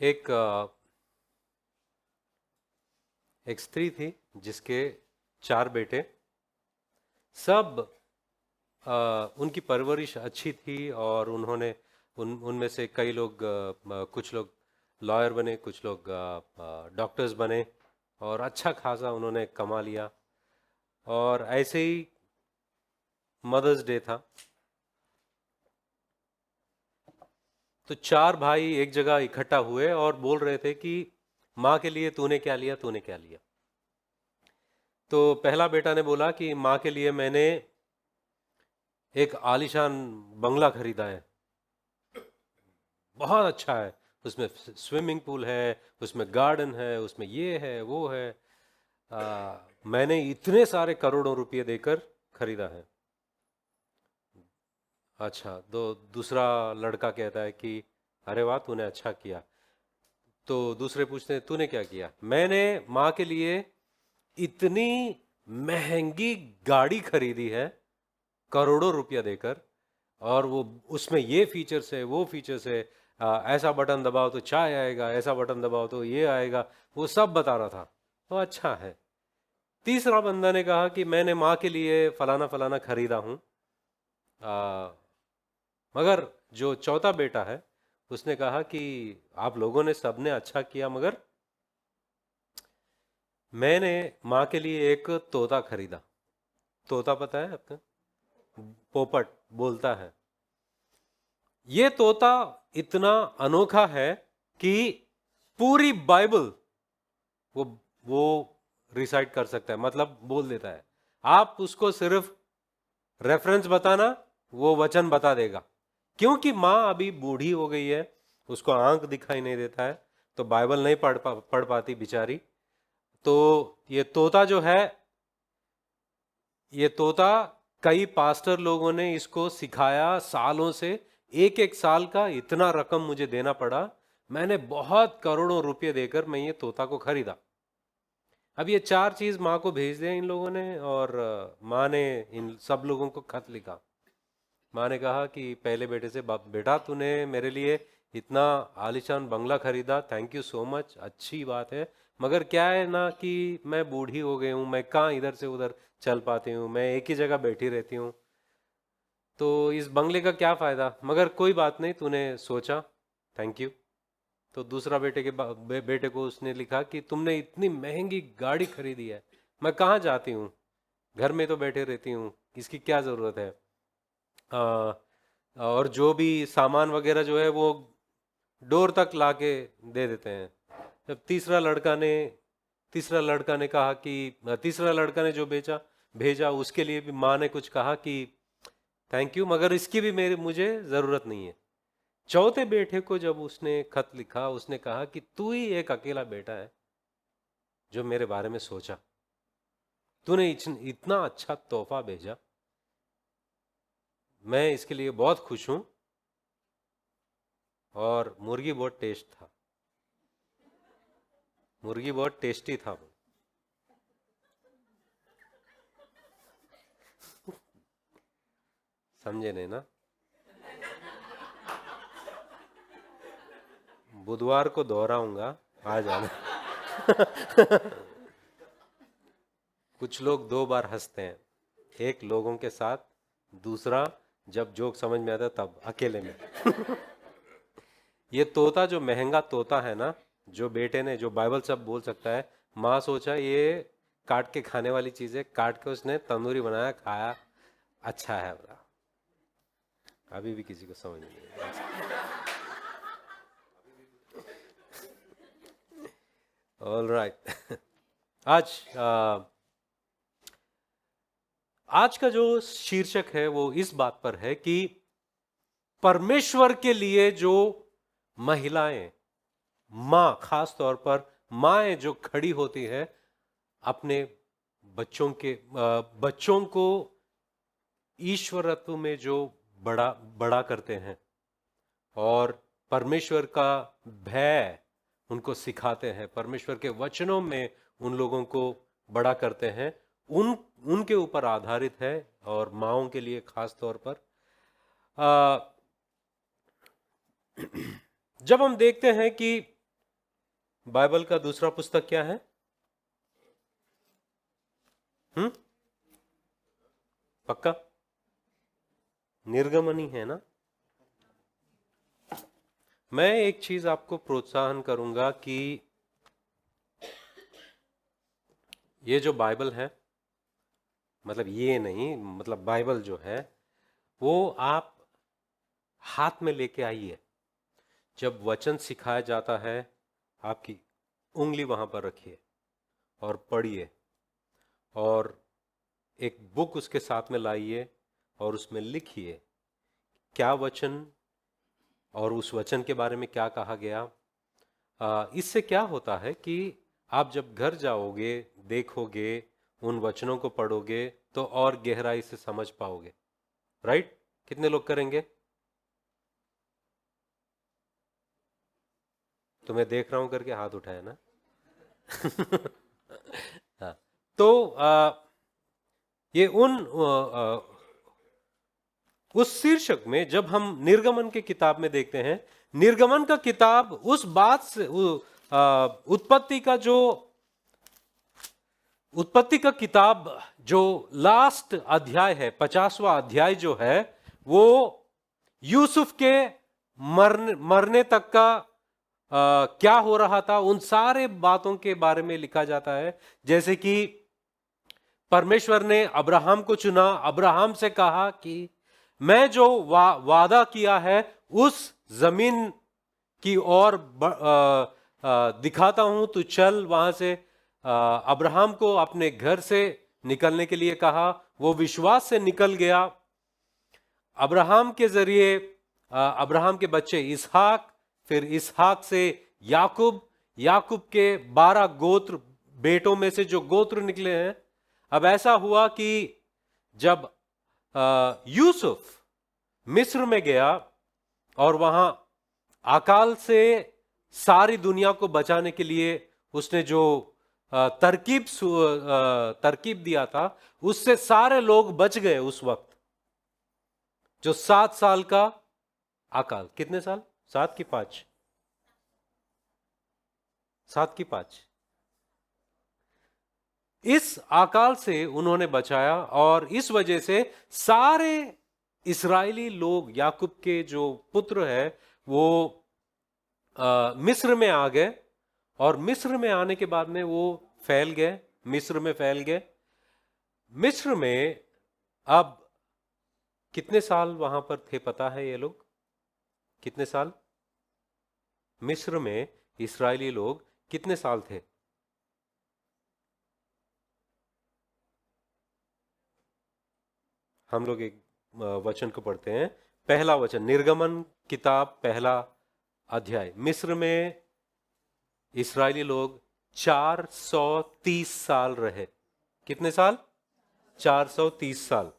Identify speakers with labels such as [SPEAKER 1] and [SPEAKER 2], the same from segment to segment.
[SPEAKER 1] एक एक स्त्री थी जिसके 4 बेटे। सब उनकी परवरिश अच्छी थी और उन्होंने उनमें से कई लोग कुछ लोग लॉयर बने, कुछ लोग डॉक्टर्स बने और अच्छा खासा उन्होंने कमा लिया। और ऐसे ही मदर्स डे था तो 4 भाई एक जगह इकट्ठा हुए और बोल रहे थे कि माँ के लिए तूने क्या लिया, तूने क्या लिया। तो पहला बेटा ने बोला कि माँ के लिए मैंने एक आलीशान बंगला खरीदा है, बहुत अच्छा है, उसमें स्विमिंग पूल है, उसमें गार्डन है, उसमें ये है वो है। मैंने इतने सारे करोड़ों रुपए देकर खरीदा है। अच्छा, तो दूसरा लड़का कहता है कि अरे वाह तूने अच्छा किया। तो दूसरे पूछते हैं तूने क्या किया। मैंने माँ के लिए इतनी महंगी गाड़ी खरीदी है करोड़ों रुपया देकर, और वो उसमें ये फीचर्स है वो फीचर्स है, ऐसा बटन दबाओ तो चाय आएगा, ऐसा बटन दबाओ तो ये आएगा, वो सब बता रहा था। तो अच्छा है। तीसरा बंदा ने कहा कि मैंने माँ के लिए फलाना फलाना खरीदा हूँ। मगर जो चौथा बेटा है उसने कहा कि आप लोगों ने सबने अच्छा किया, मगर मैंने माँ के लिए एक तोता खरीदा। तोता पता है आपको? पोपट बोलता है। ये तोता इतना अनोखा है कि पूरी बाइबल वो वो रिसाइट कर सकता है, मतलब बोल देता है। आप उसको सिर्फ रेफरेंस बताना, वो वचन बता देगा। क्योंकि माँ अभी बूढ़ी हो गई है, उसको आंख दिखाई नहीं देता है, तो बाइबल नहीं पढ़ पाती बेचारी। तो ये तोता जो है, ये तोता कई पास्टर लोगों ने इसको सिखाया सालों से। एक एक साल का इतना रकम मुझे देना पड़ा, मैंने बहुत करोड़ों रुपए देकर मैं ये तोता को खरीदा। अब ये 4 चीज माँ को भेज दिया इन लोगों ने, और माँ ने इन सब लोगों को खत लिखा। माँ ने कहा कि पहले बेटे से, बेटा तूने मेरे लिए इतना आलीशान बंगला खरीदा, थैंक यू सो मच, अच्छी बात है। मगर क्या है ना कि मैं बूढ़ी हो गई हूँ, मैं कहाँ इधर से उधर चल पाती हूँ, मैं एक ही जगह बैठी रहती हूँ, तो इस बंगले का क्या फ़ायदा। मगर कोई बात नहीं, तूने सोचा, थैंक यू। तो दूसरा बेटे को उसने लिखा कि तुमने इतनी महंगी गाड़ी खरीदी है, मैं कहाँ जाती हूँ, घर में तो बैठे रहती हूँ, इसकी क्या ज़रूरत है। आ, और जो भी सामान वगैरह जो है वो डोर तक लाके दे देते हैं। जब तीसरा लड़का ने कहा कि तीसरा लड़का ने जो बेचा भेजा, उसके लिए भी माँ ने कुछ कहा कि थैंक यू, मगर इसकी भी मेरी मुझे ज़रूरत नहीं है। चौथे बेटे को जब उसने खत लिखा, उसने कहा कि तू ही एक अकेला बेटा है जो मेरे बारे में सोचा, तूने इतना अच्छा तोहफा भेजा, मैं इसके लिए बहुत खुश हूं। और मुर्गी बहुत टेस्ट था, मुर्गी बहुत टेस्टी था वो। समझे नहीं ना? बुधवार को दोहराऊंगा, आ जाना। कुछ लोग 2 बार हंसते हैं, एक लोगों के साथ, दूसरा जब जोक समझ में आता है तब अकेले में। ये तोता जो महंगा तोता है ना, जो बेटे ने, जो बाइबल सब बोल सकता है, माँ सोचा ये काट के खाने वाली चीज है, काट के उसने तंदूरी बनाया, खाया, अच्छा है बोला। अभी भी किसी को समझ नहीं आया। All right. आज आज का जो शीर्षक है वो इस बात पर है कि परमेश्वर के लिए जो महिलाएं, माँ, खास तौर पर माएँ जो खड़ी होती है अपने बच्चों को ईश्वरत्व में जो बड़ा बड़ा करते हैं और परमेश्वर का भय उनको सिखाते हैं, परमेश्वर के वचनों में उन लोगों को बड़ा करते हैं, उन उनके ऊपर आधारित है। और माँओं के लिए खास तौर पर जब हम देखते हैं कि बाइबल का दूसरा पुस्तक क्या है? पक्का? निर्गमन ही है ना? मैं एक चीज आपको प्रोत्साहन करूंगा कि ये जो बाइबल है, मतलब ये नहीं, मतलब बाइबल जो है वो आप हाथ में लेके आइए। जब वचन सिखाया जाता है, आपकी उंगली वहां पर रखिए और पढ़िए, और एक बुक उसके साथ में लाइए और उसमें लिखिए क्या वचन और उस वचन के बारे में क्या कहा गया। इससे क्या होता है कि आप जब घर जाओगे, देखोगे, उन वचनों को पढ़ोगे तो और गहराई से समझ पाओगे। राइट? कितने लोग करेंगे? तो मैं देख रहा हूं करके हाथ उठाया ना। हाँ, तो ये उस शीर्षक में जब हम निर्गमन के किताब में देखते हैं, निर्गमन का किताब उस बात से उत्पत्ति का किताब जो लास्ट अध्याय है, 50वां अध्याय जो है, वो यूसुफ के मरने तक का क्या हो रहा था उन सारे बातों के बारे में लिखा जाता है। जैसे कि परमेश्वर ने अब्राहम को चुना, अब्राहम से कहा कि मैं जो वादा किया है उस जमीन की ओर दिखाता हूं, तू चल वहां से। अब्राहम को अपने घर से निकलने के लिए कहा, वो विश्वास से निकल गया। अब्राहम के जरिए अब्राहम के बच्चे इसहाक, फिर इसहाक से याकूब, याकूब के 12 गोत्र बेटों में से जो गोत्र निकले हैं। अब ऐसा हुआ कि जब यूसुफ मिस्र में गया और वहां अकाल से सारी दुनिया को बचाने के लिए उसने जो तरकीब दिया था, उससे सारे लोग बच गए उस वक्त। जो 7 साल का अकाल, कितने साल? 7 की 5? 7 की 5। इस अकाल से उन्होंने बचाया और इस वजह से सारे इस्राएली लोग, याकूब के जो पुत्र है, वो मिस्र में आ गए। और मिस्र में आने के बाद में वो फैल गए, मिस्र में फैल गए। मिस्र में अब कितने साल वहां पर थे पता है ये लोग? कितने साल मिस्र में इस्राएली लोग कितने साल थे? हम लोग एक वचन को पढ़ते हैं, पहला वचन, निर्गमन किताब पहला अध्याय। मिस्र में इस्राएली लोग 430 साल रहे। कितने साल? 430 साल।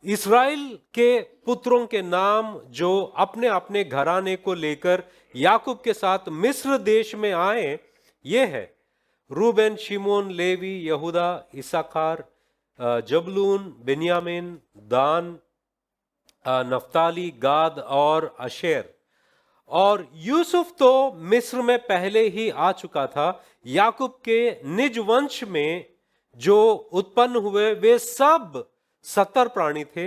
[SPEAKER 1] इस्राएल के पुत्रों के नाम जो अपने अपने घराने को लेकर याकूब के साथ मिस्र देश में आए, ये है रूबेन, शिमोन, लेवी, यहूदा, इसाखार, जबलून, बिन्यामीन, दान, नफ्ताली, गाद और अशेर। और यूसुफ तो मिस्र में पहले ही आ चुका था। याकूब के निज वंश में जो उत्पन्न हुए वे सब 70 प्राणी थे।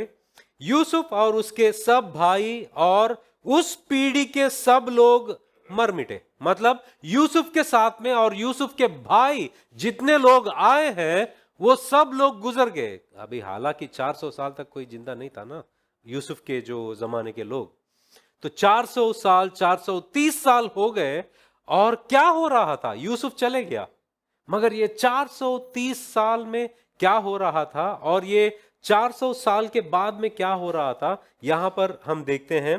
[SPEAKER 1] यूसुफ और उसके सब भाई और उस पीढ़ी के सब लोग मर मिटे। मतलब यूसुफ के साथ में और यूसुफ के भाई जितने लोग आए हैं वो सब लोग गुजर गए। अभी हालांकि 400 साल तक कोई जिंदा नहीं था ना यूसुफ के जो जमाने के लोग। तो 400 साल, 430 साल हो गए और क्या हो रहा था? यूसुफ चले गया, मगर ये 430 साल में क्या हो रहा था और ये 400 साल के बाद में क्या हो रहा था, यहां पर हम देखते हैं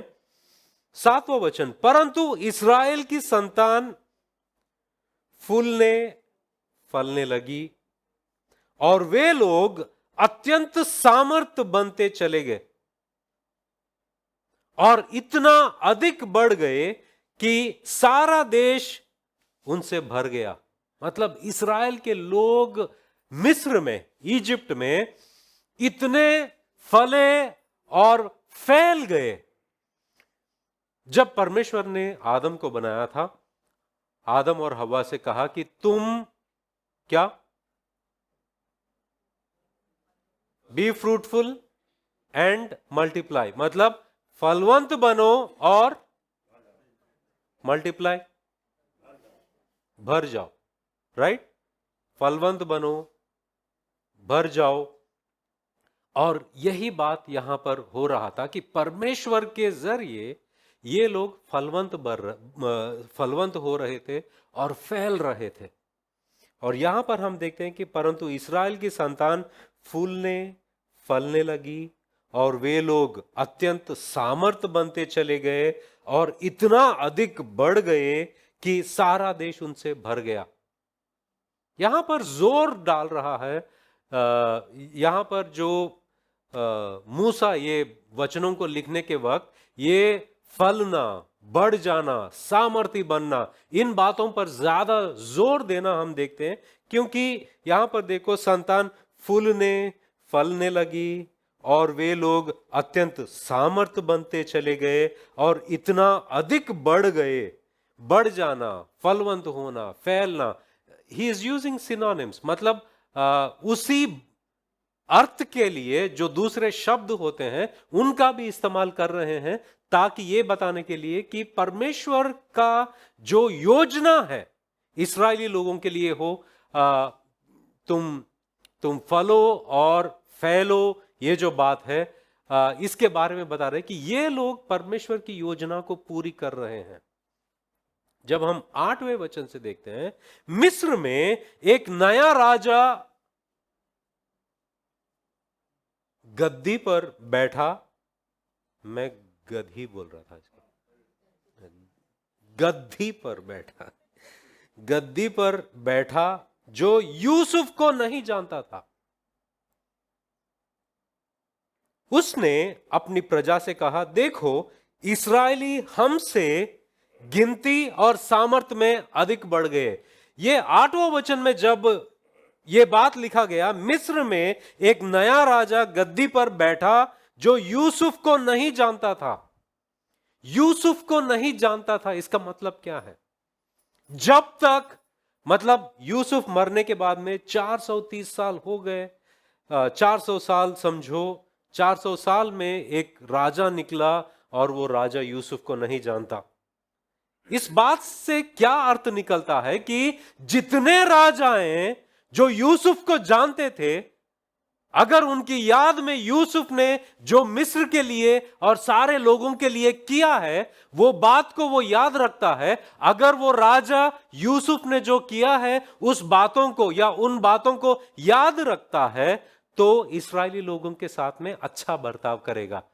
[SPEAKER 1] 7वां वचन। परंतु इस्राएल की संतान फूलने फलने लगी और वे लोग अत्यंत सामर्थ बनते चले गए और इतना अधिक बढ़ गए कि सारा देश उनसे भर गया। मतलब इस्राएल के लोग मिस्र में, इजिप्ट में इतने फले और फैल गए। जब परमेश्वर ने आदम को बनाया था आदम और हव्वा से कहा कि तुम क्या, बी फ्रूटफुल एंड मल्टीप्लाई, मतलब फलवंत बनो और मल्टीप्लाई, भर जाओ, राइट। फलवंत बनो, भर जाओ। और यही बात यहां पर हो रहा था कि परमेश्वर के जरिए ये लोग फलवंत हो रहे थे और फैल रहे थे। और यहां पर हम देखते हैं कि परंतु इस्राएल की संतान फूलने फलने लगी और वे लोग अत्यंत सामर्थ बनते चले गए और इतना अधिक बढ़ गए कि सारा देश उनसे भर गया। यहां पर जोर डाल रहा है, यहां पर जो मूसा ये वचनों को लिखने के वक्त ये फलना, बढ़ जाना, सामर्थी बनना, इन बातों पर ज्यादा जोर देना हम देखते हैं, क्योंकि यहां पर देखो संतान फूलने फलने लगी और वे लोग अत्यंत सामर्थ बनते चले गए और इतना अधिक बढ़ गए। बढ़ जाना, फलवंत होना, फैलना, ही इज यूजिंग सिनोनिम्स, मतलब उसी अर्थ के लिए जो दूसरे शब्द होते हैं उनका भी इस्तेमाल कर रहे हैं, ताकि ये बताने के लिए कि परमेश्वर का जो योजना है इस्राएली लोगों के लिए हो, तुम फलो और फैलो, ये जो बात है इसके बारे में बता रहे हैं कि ये लोग परमेश्वर की योजना को पूरी कर रहे हैं। जब हम 8वें वचन से देखते हैं, मिस्र में एक नया राजा गद्दी पर बैठा, मैं गधी बोल रहा था इसको, गद्दी पर बैठा, गद्दी पर बैठा जो यूसुफ को नहीं जानता था। उसने अपनी प्रजा से कहा, देखो इस्राएली हमसे गिनती और सामर्थ में अधिक बढ़ गए। ये 8वां वचन में जब ये बात लिखा गया, मिस्र में एक नया राजा गद्दी पर बैठा जो यूसुफ को नहीं जानता था। यूसुफ को नहीं जानता था, इसका मतलब क्या है? जब तक, मतलब यूसुफ मरने के बाद में 430 साल हो गए, 400 साल समझो, 400 साल में एक राजा निकला और वो राजा यूसुफ को नहीं जानता। इस बात से क्या अर्थ निकलता है कि जितने राजाएं जो यूसुफ को जानते थे, अगर उनकी याद में यूसुफ ने जो मिस्र के लिए और सारे लोगों के लिए किया है, वो बात को वो याद रखता है। अगर वो राजा यूसुफ ने जो किया है उस बातों को या उन बातों को याद रखता है, तो इस्राएली लोगों के साथ में अच्छा बर्ताव करेगा।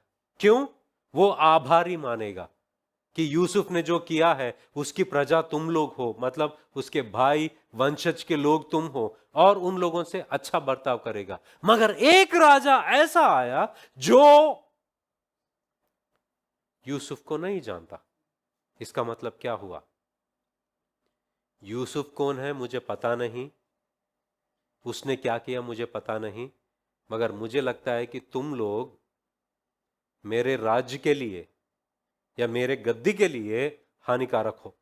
[SPEAKER 1] क्यों? वो आभारी मानेगा कि यूसुफ ने जो किया है उसकी प्रजा तुम लोग हो, मतलब उसके भाई वंशज के लोग तुम हो, और उन लोगों से अच्छा बर्ताव करेगा। मगर एक राजा ऐसा आया जो यूसुफ को नहीं जानता। इसका मतलब क्या हुआ? यूसुफ कौन है मुझे पता नहीं, उसने क्या किया मुझे पता नहीं, मगर मुझे लगता है कि तुम लोग मेरे राज्य के लिए या मेरे गद्दी के लिए हानिकारक हो,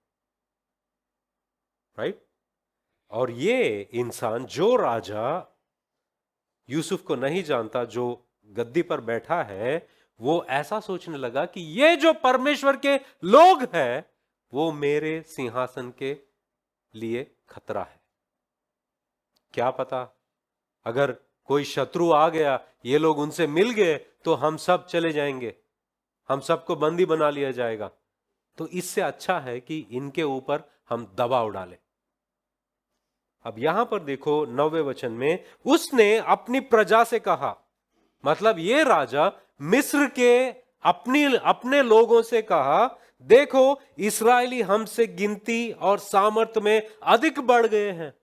[SPEAKER 1] राइट? और ये इंसान, जो राजा यूसुफ को नहीं जानता, जो गद्दी पर बैठा है, वो ऐसा सोचने लगा कि ये जो परमेश्वर के लोग हैं वो मेरे सिंहासन के लिए खतरा है। क्या पता अगर कोई शत्रु आ गया, ये लोग उनसे मिल गए तो हम सब चले जाएंगे, हम सबको बंदी बना लिया जाएगा। तो इससे अच्छा है कि इनके ऊपर हम दबाव डालें। अब यहां पर देखो 9वें वचन में, उसने अपनी प्रजा से कहा, मतलब ये राजा मिस्र के अपने लोगों से कहा, देखो इस्राएली हमसे गिनती और सामर्थ्य में अधिक बढ़ गए हैं,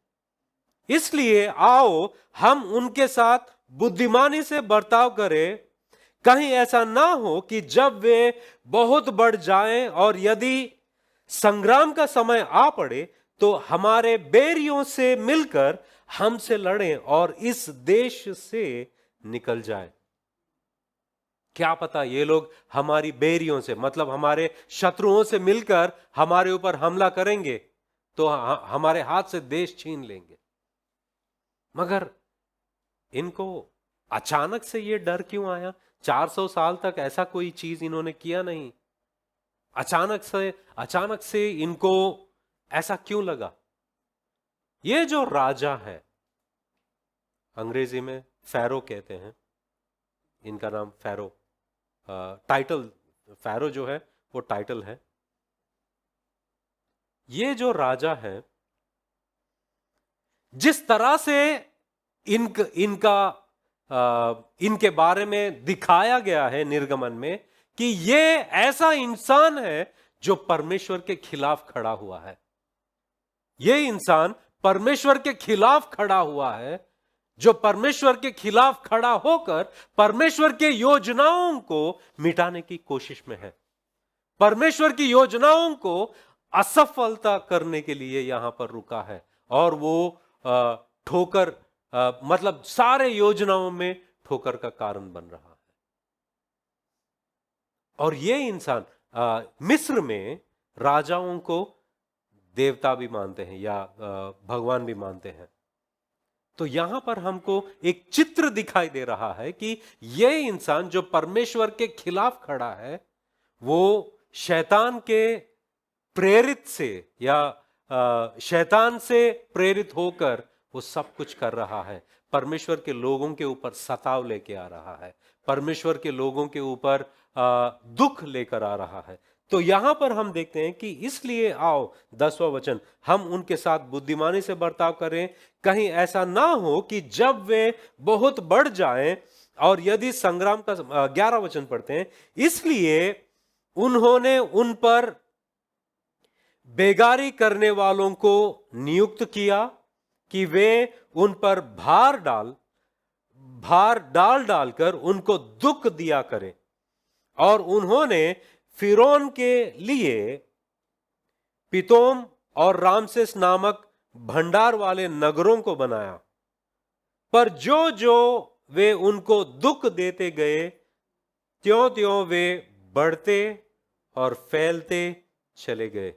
[SPEAKER 1] इसलिए आओ हम उनके साथ बुद्धिमानी से बर्ताव करें। कहीं ऐसा ना हो कि जब वे बहुत बढ़ जाएं और यदि संग्राम का समय आ पड़े तो हमारे बैरियों से मिलकर हमसे लड़ें और इस देश से निकल जाए। क्या पता ये लोग हमारी बैरियों से, मतलब हमारे शत्रुओं से मिलकर हमारे ऊपर हमला करेंगे, तो हमारे हाथ से देश छीन लेंगे। मगर इनको अचानक से ये डर क्यों आया? 400 साल तक ऐसा कोई चीज इन्होंने किया नहीं, अचानक से इनको ऐसा क्यों लगा? ये जो राजा है, अंग्रेजी में फैरो कहते हैं, इनका नाम फैरो, टाइटल, फैरो जो है वो टाइटल है। ये जो राजा है, जिस तरह से इनके बारे में दिखाया गया है निर्गमन में कि ये ऐसा इंसान है जो परमेश्वर के खिलाफ खड़ा हुआ है, ये इंसान परमेश्वर के खिलाफ खड़ा हुआ है, जो परमेश्वर के खिलाफ खड़ा होकर परमेश्वर के योजनाओं को मिटाने की कोशिश में है, परमेश्वर की योजनाओं को असफलता करने के लिए यहां पर रुका है, और वो ठोकर, मतलब सारे योजनाओं में ठोकर का कारण बन रहा है। और ये इंसान मिस्र में राजाओं को देवता भी मानते हैं या भगवान भी मानते हैं। तो यहां पर हमको एक चित्र दिखाई दे रहा है कि यह इंसान जो परमेश्वर के खिलाफ खड़ा है, वो शैतान के प्रेरित से या शैतान से प्रेरित होकर वो सब कुछ कर रहा है, परमेश्वर के लोगों के ऊपर सताव लेके आ रहा है, परमेश्वर के लोगों के ऊपर दुख लेकर आ रहा है। तो यहां पर हम देखते हैं कि इसलिए आओ, 10वां वचन, हम उनके साथ बुद्धिमानी से बर्ताव करें, कहीं ऐसा ना हो कि जब वे बहुत बढ़ जाएं, और यदि संग्राम का 11 वचन पढ़ते हैं, इसलिए उन्होंने उन पर बेगारी करने वालों को नियुक्त किया कि वे उन पर भार डाल डालकर उनको दुख दिया करें, और उन्होंने फिरौन के लिए पितोम और रामसेस नामक भंडार वाले नगरों को बनाया, पर जो जो वे उनको दुख देते गए, त्यों त्यों वे बढ़ते और फैलते चले गए।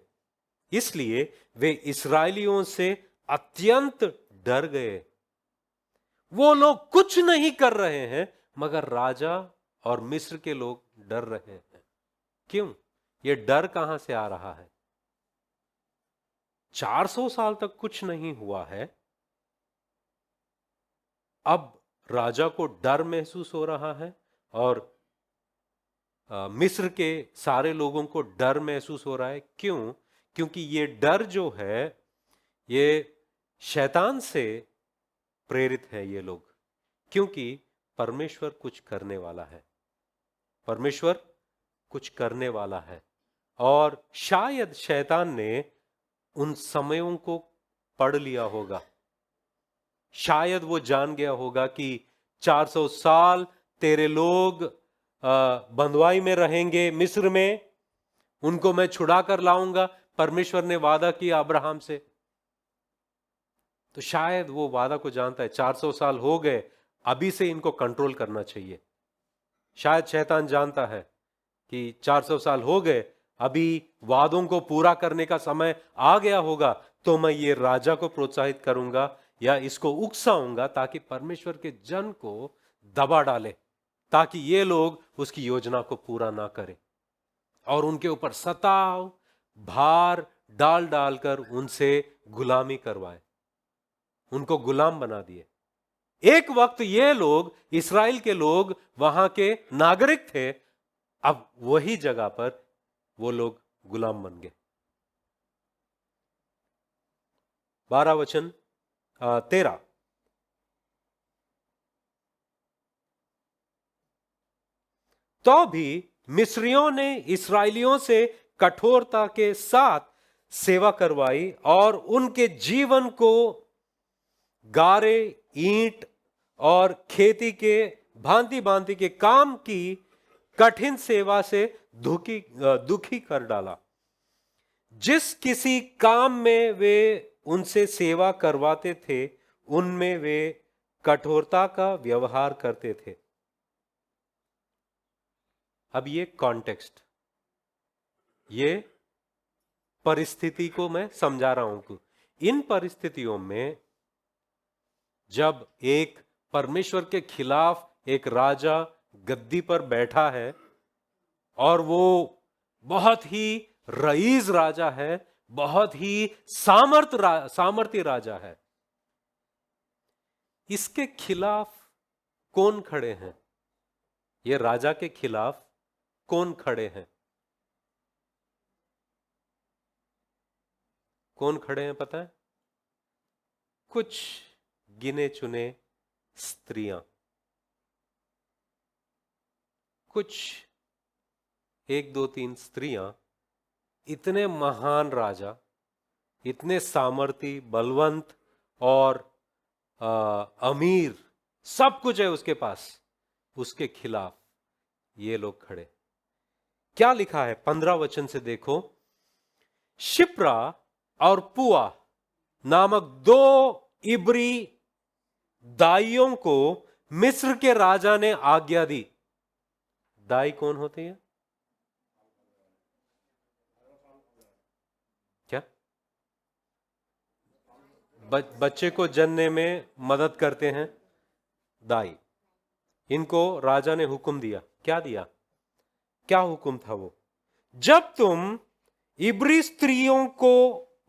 [SPEAKER 1] इसलिए वे इस्राएलियों से अत्यंत डर गए। वो लोग कुछ नहीं कर रहे हैं, मगर राजा और मिस्र के लोग डर रहे हैं। क्यों? ये डर कहां से आ रहा है? 400 साल तक कुछ नहीं हुआ है, अब राजा को डर महसूस हो रहा है, और मिस्र के सारे लोगों को डर महसूस हो रहा है। क्यों? क्योंकि ये डर जो है, ये शैतान से प्रेरित है ये लोग, क्योंकि परमेश्वर कुछ करने वाला है, परमेश्वर कुछ करने वाला है। और शायद शैतान ने उन समयों को पढ़ लिया होगा, शायद वो जान गया होगा कि 400 साल तेरे लोग बंधुआई में रहेंगे मिस्र में, उनको मैं छुड़ा कर लाऊंगा, परमेश्वर ने वादा किया अब्राहम से। तो शायद वो वादा को जानता है, 400 साल हो गए, अभी से इनको कंट्रोल करना चाहिए। शायद शैतान जानता है कि 400 साल हो गए, अभी वादों को पूरा करने का समय आ गया होगा, तो मैं ये राजा को प्रोत्साहित करूंगा या इसको उकसाऊंगा ताकि परमेश्वर के जन को दबा डाले, ताकि ये लोग उसकी योजना को पूरा ना करें, और उनके ऊपर सताव भार डाल डालकर उनसे गुलामी करवाए, उनको गुलाम बना दिए। एक वक्त ये लोग, इस्राएल के लोग, वहां के नागरिक थे, अब वही जगह पर वो लोग गुलाम बन गए। 12 वचन 13, तो भी मिस्रियों ने इस्राएलियों से कठोरता के साथ सेवा करवाई और उनके जीवन को गारे, ईंट और खेती के भांति भांति के काम की कठिन सेवा से दुखी कर डाला। जिस किसी काम में वे उनसे सेवा करवाते थे, उनमें वे कठोरता का व्यवहार करते थे। अब ये कॉन्टेक्स्ट, ये परिस्थिति को मैं समझा रहा हूं। इन परिस्थितियों में जब एक परमेश्वर के खिलाफ एक राजा गद्दी पर बैठा है और वो बहुत ही रईस राजा है, बहुत ही सामर्थी राजा है, इसके खिलाफ कौन खड़े हैं? ये राजा के खिलाफ कौन खड़े हैं? कौन खड़े हैं पता है? कुछ गिने चुने स्त्रियां, कुछ 1 2 3 स्त्रियां, इतने महान राजा, इतने सामर्थी, बलवंत और अमीर, सब कुछ है उसके पास, उसके खिलाफ ये लोग खड़े। क्या लिखा है 15 वचन से देखो। शिप्रा और पुआ नामक 2 इब्री दाइयों को मिस्र के राजा ने आज्ञा दी। दाई कौन होते हैं? क्या? बच्चे को जनने में मदद करते हैं दाई। इनको राजा ने हुक्म दिया। क्या दिया? क्या हुक्म था वो? जब तुम इब्री स्त्रियों को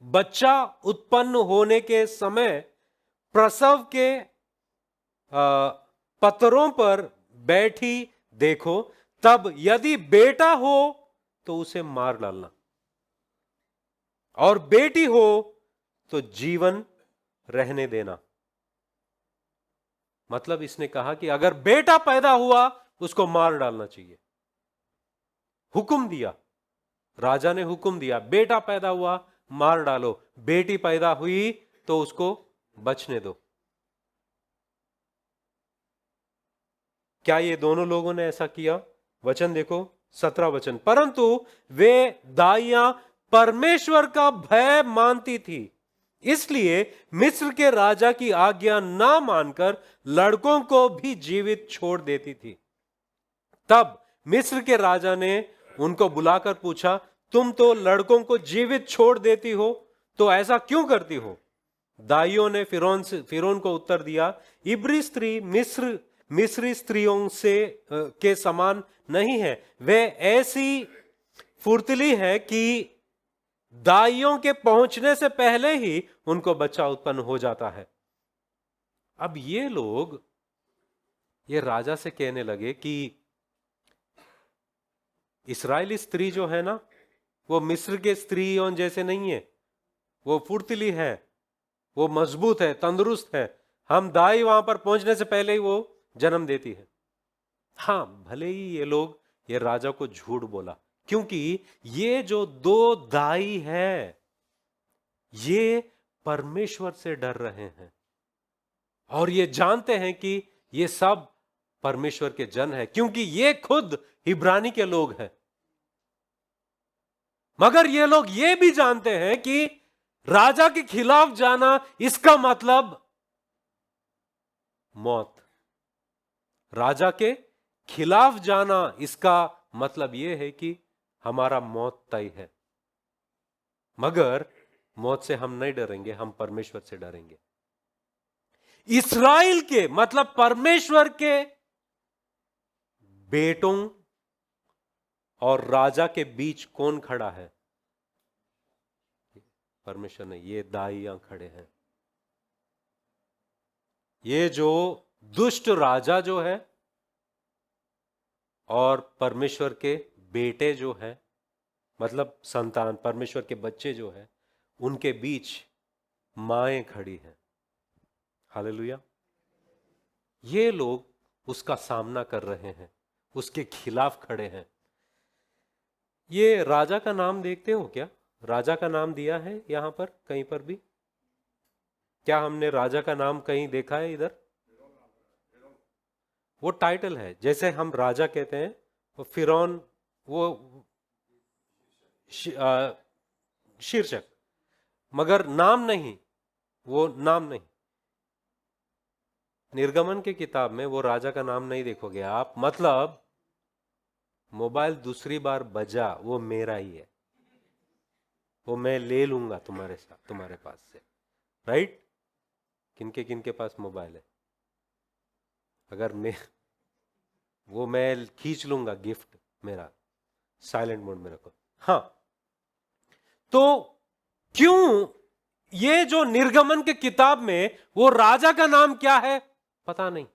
[SPEAKER 1] बच्चा उत्पन्न होने के समय प्रसव के पत्रों पर बैठी देखो, तब यदि बेटा हो तो उसे मार डालना, और बेटी हो तो जीवन रहने देना। मतलब इसने कहा कि अगर बेटा पैदा हुआ उसको मार डालना चाहिए। हुक्म दिया, राजा ने हुक्म दिया, बेटा पैदा हुआ मार डालो, बेटी पैदा हुई तो उसको बचने दो। क्या ये दोनों लोगों ने ऐसा किया? वचन देखो 17 वचन। परंतु वे दाइयां परमेश्वर का भय मानती थी, इसलिए मिस्र के राजा की आज्ञा ना मानकर लड़कों को भी जीवित छोड़ देती थी। तब मिस्र के राजा ने उनको बुलाकर पूछा, तुम तो लड़कों को जीवित छोड़ देती हो, तो ऐसा क्यों करती हो? दाइयों ने फिरौन को उत्तर दिया, इब्री स्त्री मिस्री स्त्रियों से के समान नहीं है। वे ऐसी फुर्तीली है कि दाइयों के पहुंचने से पहले ही उनको बच्चा उत्पन्न हो जाता है। अब ये लोग ये राजा से कहने लगे कि इस्राएली स्त्री जो है ना, वो मिस्र के स्त्रियों जैसे नहीं है, वो फुर्तीली है, वो मजबूत है, तंदुरुस्त है। हम दाई वहां पर पहुंचने से पहले ही वो जन्म देती है। हां, भले ही ये लोग ये राजा को झूठ बोला, क्योंकि ये जो 2 दाई है ये परमेश्वर से डर रहे हैं और ये जानते हैं कि ये सब परमेश्वर के जन है, क्योंकि ये खुद इब्रानी के लोग हैं। मगर ये लोग ये भी जानते हैं कि राजा के खिलाफ जाना इसका मतलब मौत। राजा के खिलाफ जाना इसका मतलब यह है कि हमारा मौत तय है। मगर मौत से हम नहीं डरेंगे, हम परमेश्वर से डरेंगे। इस्राएल के मतलब परमेश्वर के बेटों और राजा के बीच कौन खड़ा है? परमेश्वर ने। ये दाइयां खड़े हैं। ये जो दुष्ट राजा जो है और परमेश्वर के बेटे जो है, मतलब संतान, परमेश्वर के बच्चे जो है, उनके बीच माएं खड़ी हैं। हालेलुया। ये लोग उसका सामना कर रहे हैं, उसके खिलाफ खड़े हैं। ये राजा का नाम देखते हो क्या? राजा का नाम दिया है यहां पर कहीं पर भी? क्या हमने राजा का नाम कहीं देखा है इधर? वो टाइटल है, जैसे हम राजा कहते हैं, वो फिरौन वो शीर्षक, मगर नाम नहीं, वो नाम नहीं। निर्गमन की किताब में वो राजा का नाम नहीं देखोगे आप। मतलब मोबाइल दूसरी बार बजा, वो मेरा ही है। वो मैं ले लूंगा तुम्हारे साथ, तुम्हारे पास से, राइट? किनके किनके पास मोबाइल है? अगर मैं खींच लूंगा गिफ्ट मेरा, साइलेंट मोड में रखो। हाँ, तो क्यों ये जो निर्गमन के किताब में वो राजा का नाम क्या है पता नहीं।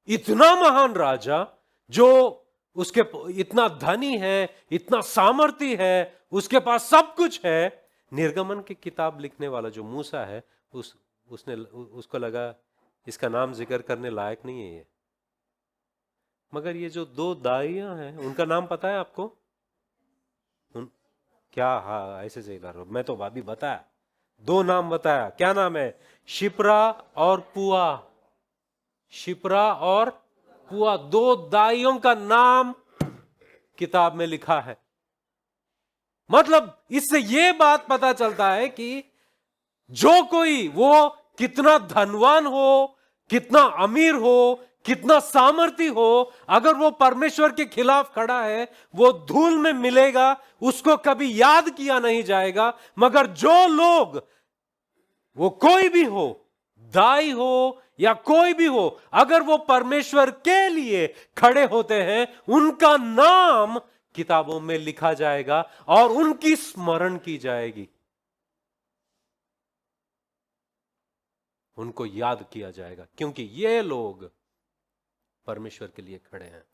[SPEAKER 1] इतना महान राजा, जो उसके इतना धनी है, इतना सामर्थ्य है, उसके पास सब कुछ है। निर्गमन की किताब लिखने वाला जो मूसा है, उसको लगा इसका नाम जिक्र करने लायक नहीं है ये। मगर ये जो दो दाइयां हैं, उनका नाम पता है आपको? क्या? हाँ, ऐसे से कर रहा हूं मैं तो, भाभी बताया, दो नाम बताया। क्या नाम है? शिप्रा और पुआ। शिप्रा और पुआ, दो दाइयों का नाम किताब में लिखा है। मतलब इससे यह बात पता चलता है कि जो कोई, वो कितना धनवान हो, कितना अमीर हो, कितना सामर्थ्य हो, अगर वो परमेश्वर के खिलाफ खड़ा है, वो धूल में मिलेगा, उसको कभी याद किया नहीं जाएगा। मगर जो लोग, वो कोई भी हो, दाई हो या कोई भी हो, अगर वो परमेश्वर के लिए खड़े होते हैं, उनका नाम किताबों में लिखा जाएगा और उनकी स्मरण की जाएगी, उनको याद किया जाएगा, क्योंकि ये लोग परमेश्वर के लिए खड़े हैं।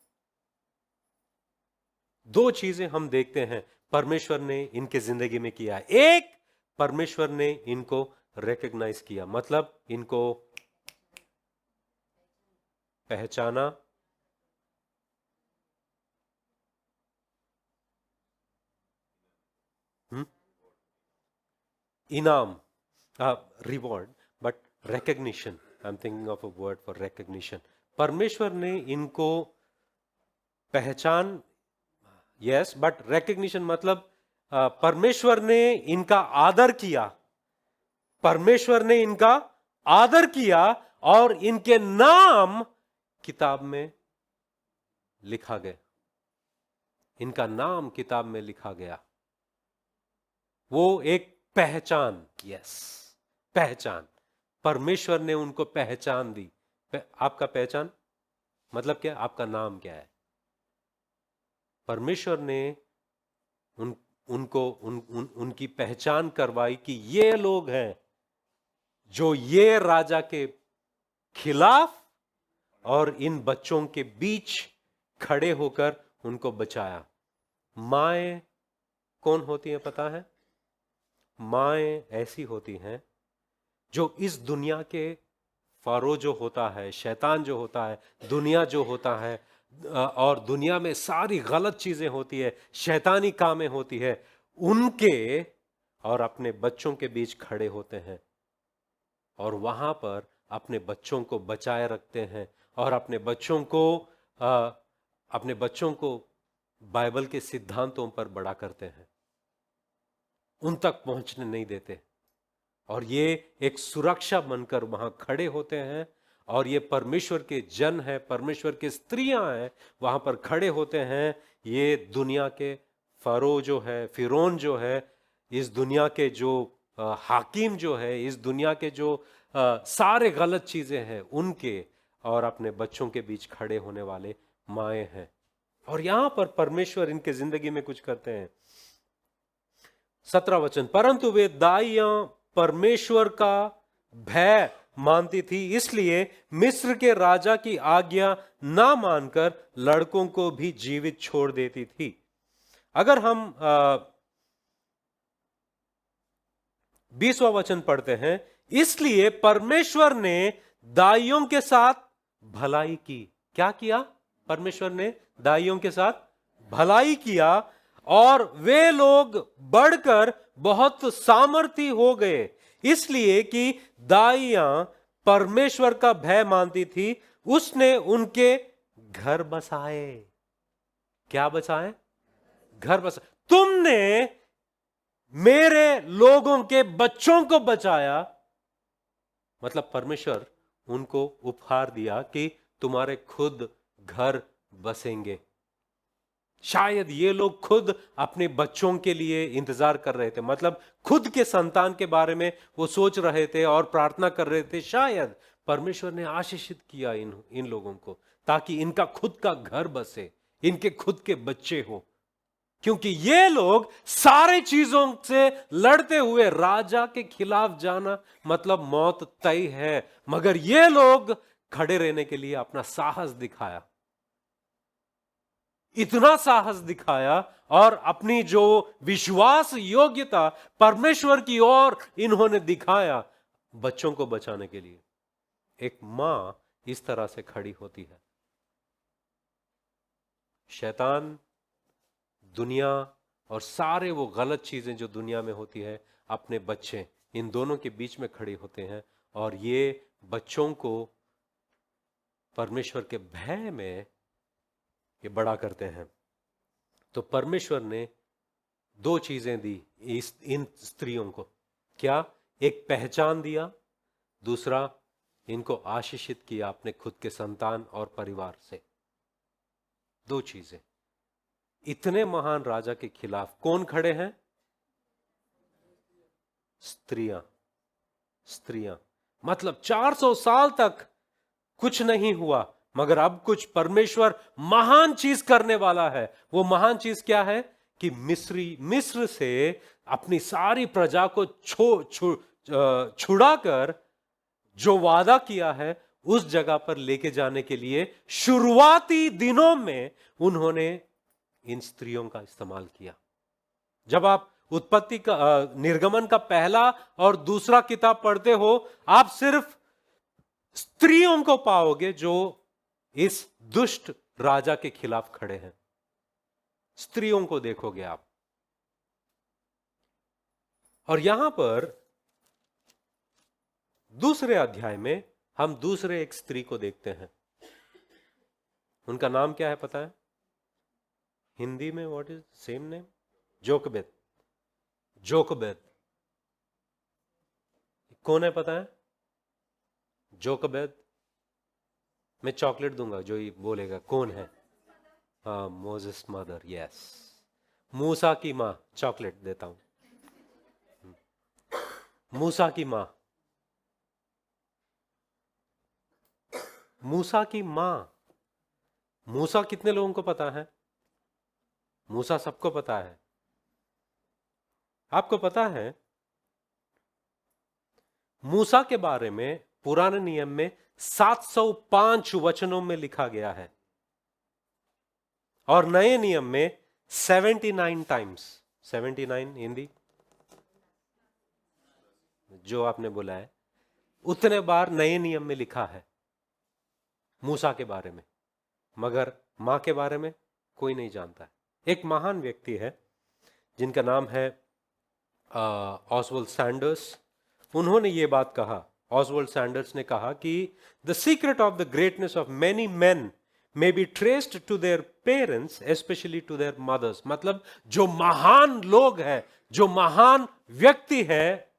[SPEAKER 1] दो चीजें हम देखते हैं परमेश्वर ने इनके जिंदगी में किया है। एक, परमेश्वर ने इनको रिकॉग्नाइज किया, मतलब इनको पहचाना। इनाम, reward, but recognition, I am thinking of a word for recognition. परमेश्वर ने इनको पहचान, यस, बट रिकग्निशन मतलब परमेश्वर ने इनका आदर किया। परमेश्वर ने इनका आदर किया और इनके नाम किताब में लिखा गया। इनका नाम किताब में लिखा गया। वो एक पहचान, यस, पहचान। परमेश्वर ने उनको पहचान दी। आपका पहचान मतलब क्या? आपका नाम क्या है? परमेश्वर ने उनकी पहचान करवाई कि ये लोग हैं जो ये राजा के खिलाफ और इन बच्चों के बीच खड़े होकर उनको बचाया। माएं कौन होती हैं पता है? माएं ऐसी होती हैं जो इस दुनिया के फारो जो होता है, शैतान जो होता है, दुनिया जो होता है, और दुनिया में सारी गलत चीजें होती है, शैतानी कामें होती है, उनके और अपने बच्चों के बीच खड़े होते हैं और वहां पर अपने बच्चों को बचाए रखते हैं और अपने बच्चों को बाइबल के सिद्धांतों पर बड़ा करते हैं, उन तक पहुंचने नहीं देते। और ये एक सुरक्षा बनकर वहां खड़े होते हैं और ये परमेश्वर के जन है, परमेश्वर के स्त्रियां हैं, वहां पर खड़े होते हैं। ये दुनिया के फरो जो है, फिरौन जो है, इस दुनिया के जो हाकिम जो है, इस दुनिया के जो सारे गलत चीजें हैं उनके और अपने बच्चों के बीच खड़े होने वाले माएं हैं। और यहां पर परमेश्वर इनके जिंदगी में कुछ करते हैं। 17 वचन, परंतु वे दाइयां परमेश्वर का भय मानती थी, इसलिए मिस्र के राजा की आज्ञा ना मानकर लड़कों को भी जीवित छोड़ देती थी। अगर हम 20वां वचन पढ़ते हैं, इसलिए परमेश्वर ने दाइयों के साथ भलाई की। क्या किया? परमेश्वर ने दाइयों के साथ भलाई किया और वे लोग बढ़कर बहुत सामर्थी हो गए, इसलिए कि दाइयां परमेश्वर का भय मानती थी। उसने उनके घर बसाए। क्या बसाए? घर बसाए। तुमने मेरे लोगों के बच्चों को बचाया, मतलब परमेश्वर उनको उपहार दिया कि तुम्हारे खुद घर बसेंगे। शायद ये लोग खुद अपने बच्चों के लिए इंतजार कर रहे थे, मतलब खुद के संतान के बारे में वो सोच रहे थे और प्रार्थना कर रहे थे। शायद परमेश्वर ने आशीषित किया इन लोगों को, ताकि इनका खुद का घर बसे, इनके खुद के बच्चे हो। क्योंकि ये लोग सारे चीजों से लड़ते हुए राजा के खिलाफ जाना मतलब मौत तय है, मगर ये लोग खड़े रहने के लिए अपना साहस दिखाया, इतना साहस दिखाया, और अपनी जो विश्वास योग्यता परमेश्वर की ओर इन्होंने दिखाया बच्चों को बचाने के लिए। एक मां इस तरह से खड़ी होती है। शैतान, दुनिया और सारे वो गलत चीजें जो दुनिया में होती है, अपने बच्चे, इन दोनों के बीच में खड़े होते हैं और ये बच्चों को परमेश्वर के भय में ये बड़ा करते हैं। तो परमेश्वर ने दो चीजें दी इन स्त्रियों को। क्या? एक पहचान दिया, दूसरा इनको आशीषित किया अपने खुद के संतान और परिवार से। दो चीजें। इतने महान राजा के खिलाफ कौन खड़े हैं? स्त्रियां। स्त्रियां। मतलब 400 साल तक कुछ नहीं हुआ, मगर अब कुछ परमेश्वर महान चीज करने वाला है। वो महान चीज क्या है? कि मिस्र से अपनी सारी प्रजा को छुड़ाकर जो वादा किया है उस जगह पर लेके जाने के लिए शुरुआती दिनों में उन्होंने इन स्त्रियों का इस्तेमाल किया। जब आप उत्पत्ति का निर्गमन का पहला और दूसरा किताब पढ़ते हो, आप सिर्फ स्त्रियों को पाओगे जो इस दुष्ट राजा के खिलाफ खड़े हैं। स्त्रियों को देखोगे आप। और यहां पर दूसरे अध्याय में हम दूसरे एक स्त्री को देखते हैं। उनका नाम क्या है पता है? हिंदी में व्हाट इज सेम नेम? जोकबेद। जोकबेद कौन है पता है? जोकबेद। मैं चॉकलेट दूंगा जो ये बोलेगा कौन है। हाँ, मोजेस मदर, यस, मूसा की मां। चॉकलेट देता हूं। मूसा की मां। मूसा की मां। मूसा कितने लोगों को पता है? मूसा सबको पता है। आपको पता है मूसा के बारे में पुराने नियम में 705 वचनों में लिखा गया है और नए नियम में 79 टाइम्स। 79 हिंदी जो आपने बोला है उतने बार नए नियम में लिखा है मूसा के बारे में, मगर मां के बारे में कोई नहीं जानता है। एक महान व्यक्ति है जिनका नाम है ऑसवर्ल्ड सैंडर्स। उन्होंने ये बात कहा, ऑसवर्ल्ड सैंडर्स ने कहा कि the secret of the greatness of many main may be traced to their parents, especially to their mothers। मतलब जो महान लोग हैं, जो महान व्यक्ति है,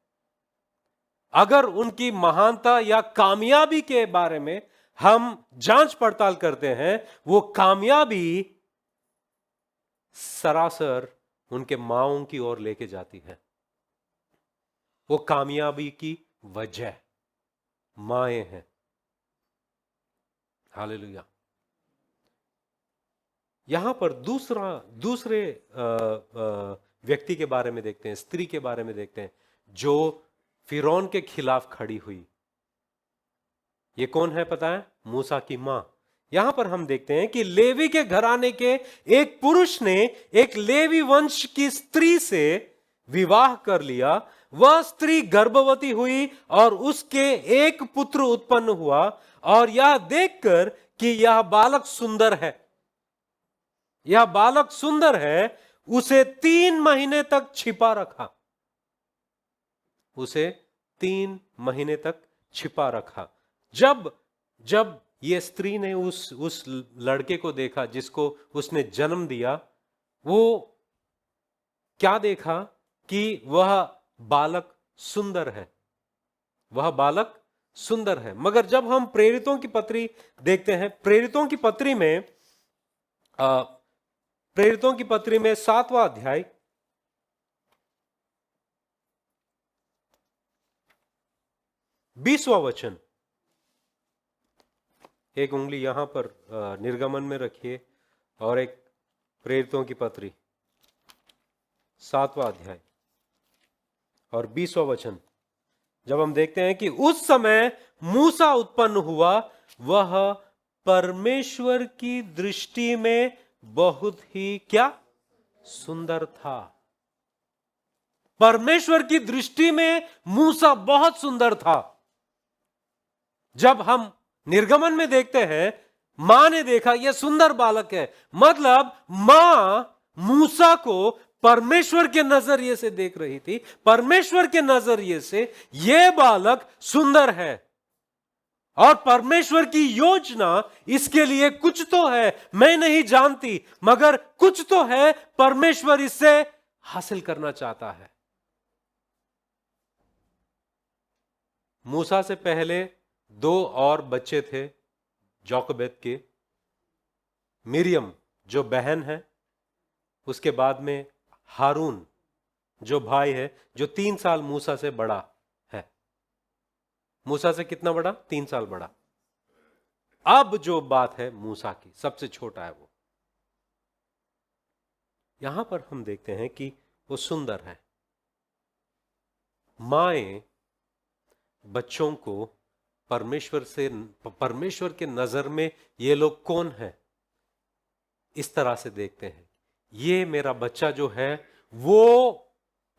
[SPEAKER 1] अगर उनकी महानता या कामयाबी के बारे में हम जांच पड़ताल करते हैं, वो कामयाबी सरासर उनके माओं की ओर लेके जाती है। वो कामयाबी की वजह माएं हैं। हालेलुया। यहां पर दूसरे व्यक्ति के बारे में देखते हैं, स्त्री के बारे में देखते हैं जो फिरौन के खिलाफ खड़ी हुई। ये कौन है पता है? मूसा की मां। यहां पर हम देखते हैं कि लेवी के घराने के एक पुरुष ने एक लेवी वंश की स्त्री से विवाह कर लिया। वह स्त्री गर्भवती हुई और उसके एक पुत्र उत्पन्न हुआ, और यह देखकर कि यह बालक सुंदर है, यह बालक सुंदर है, उसे 3 महीने तक छिपा रखा। उसे 3 महीने तक छिपा रखा। जब ये स्त्री ने उस लड़के को देखा जिसको उसने जन्म दिया, वो क्या देखा? कि वह बालक सुंदर है, वह बालक सुंदर है। मगर जब हम प्रेरितों की पत्री देखते हैं, प्रेरितों की पत्री में प्रेरितों की पत्री में 7वां अध्याय, बीसवां वचन। एक उंगली यहां पर निर्गमन में रखिए और एक प्रेरितों की पत्री 7वां अध्याय और 20वां वचन। जब हम देखते हैं कि उस समय मूसा उत्पन्न हुआ, वह परमेश्वर की दृष्टि में बहुत ही क्या सुंदर था। परमेश्वर की दृष्टि में मूसा बहुत सुंदर था। जब हम निर्गमन में देखते हैं, मां ने देखा यह सुंदर बालक है, मतलब मां मूसा को परमेश्वर के नजरिए से देख रही थी। परमेश्वर के नजरिए से यह बालक सुंदर है और परमेश्वर की योजना इसके लिए कुछ तो है, मैं नहीं जानती, मगर कुछ तो है परमेश्वर इससे हासिल करना चाहता है। मूसा से पहले 2 और बच्चे थे जोकबेद के, मिरियम जो बहन है, उसके बाद में हारून जो भाई है, जो 3 साल मूसा से बड़ा है। मूसा से कितना बड़ा? 3 साल बड़ा। अब जो बात है मूसा की, सबसे छोटा है वो। यहां पर हम देखते हैं कि वो सुंदर है। माएं बच्चों को परमेश्वर के नजर में ये लोग कौन है, इस तरह से देखते हैं। ये मेरा बच्चा जो है वो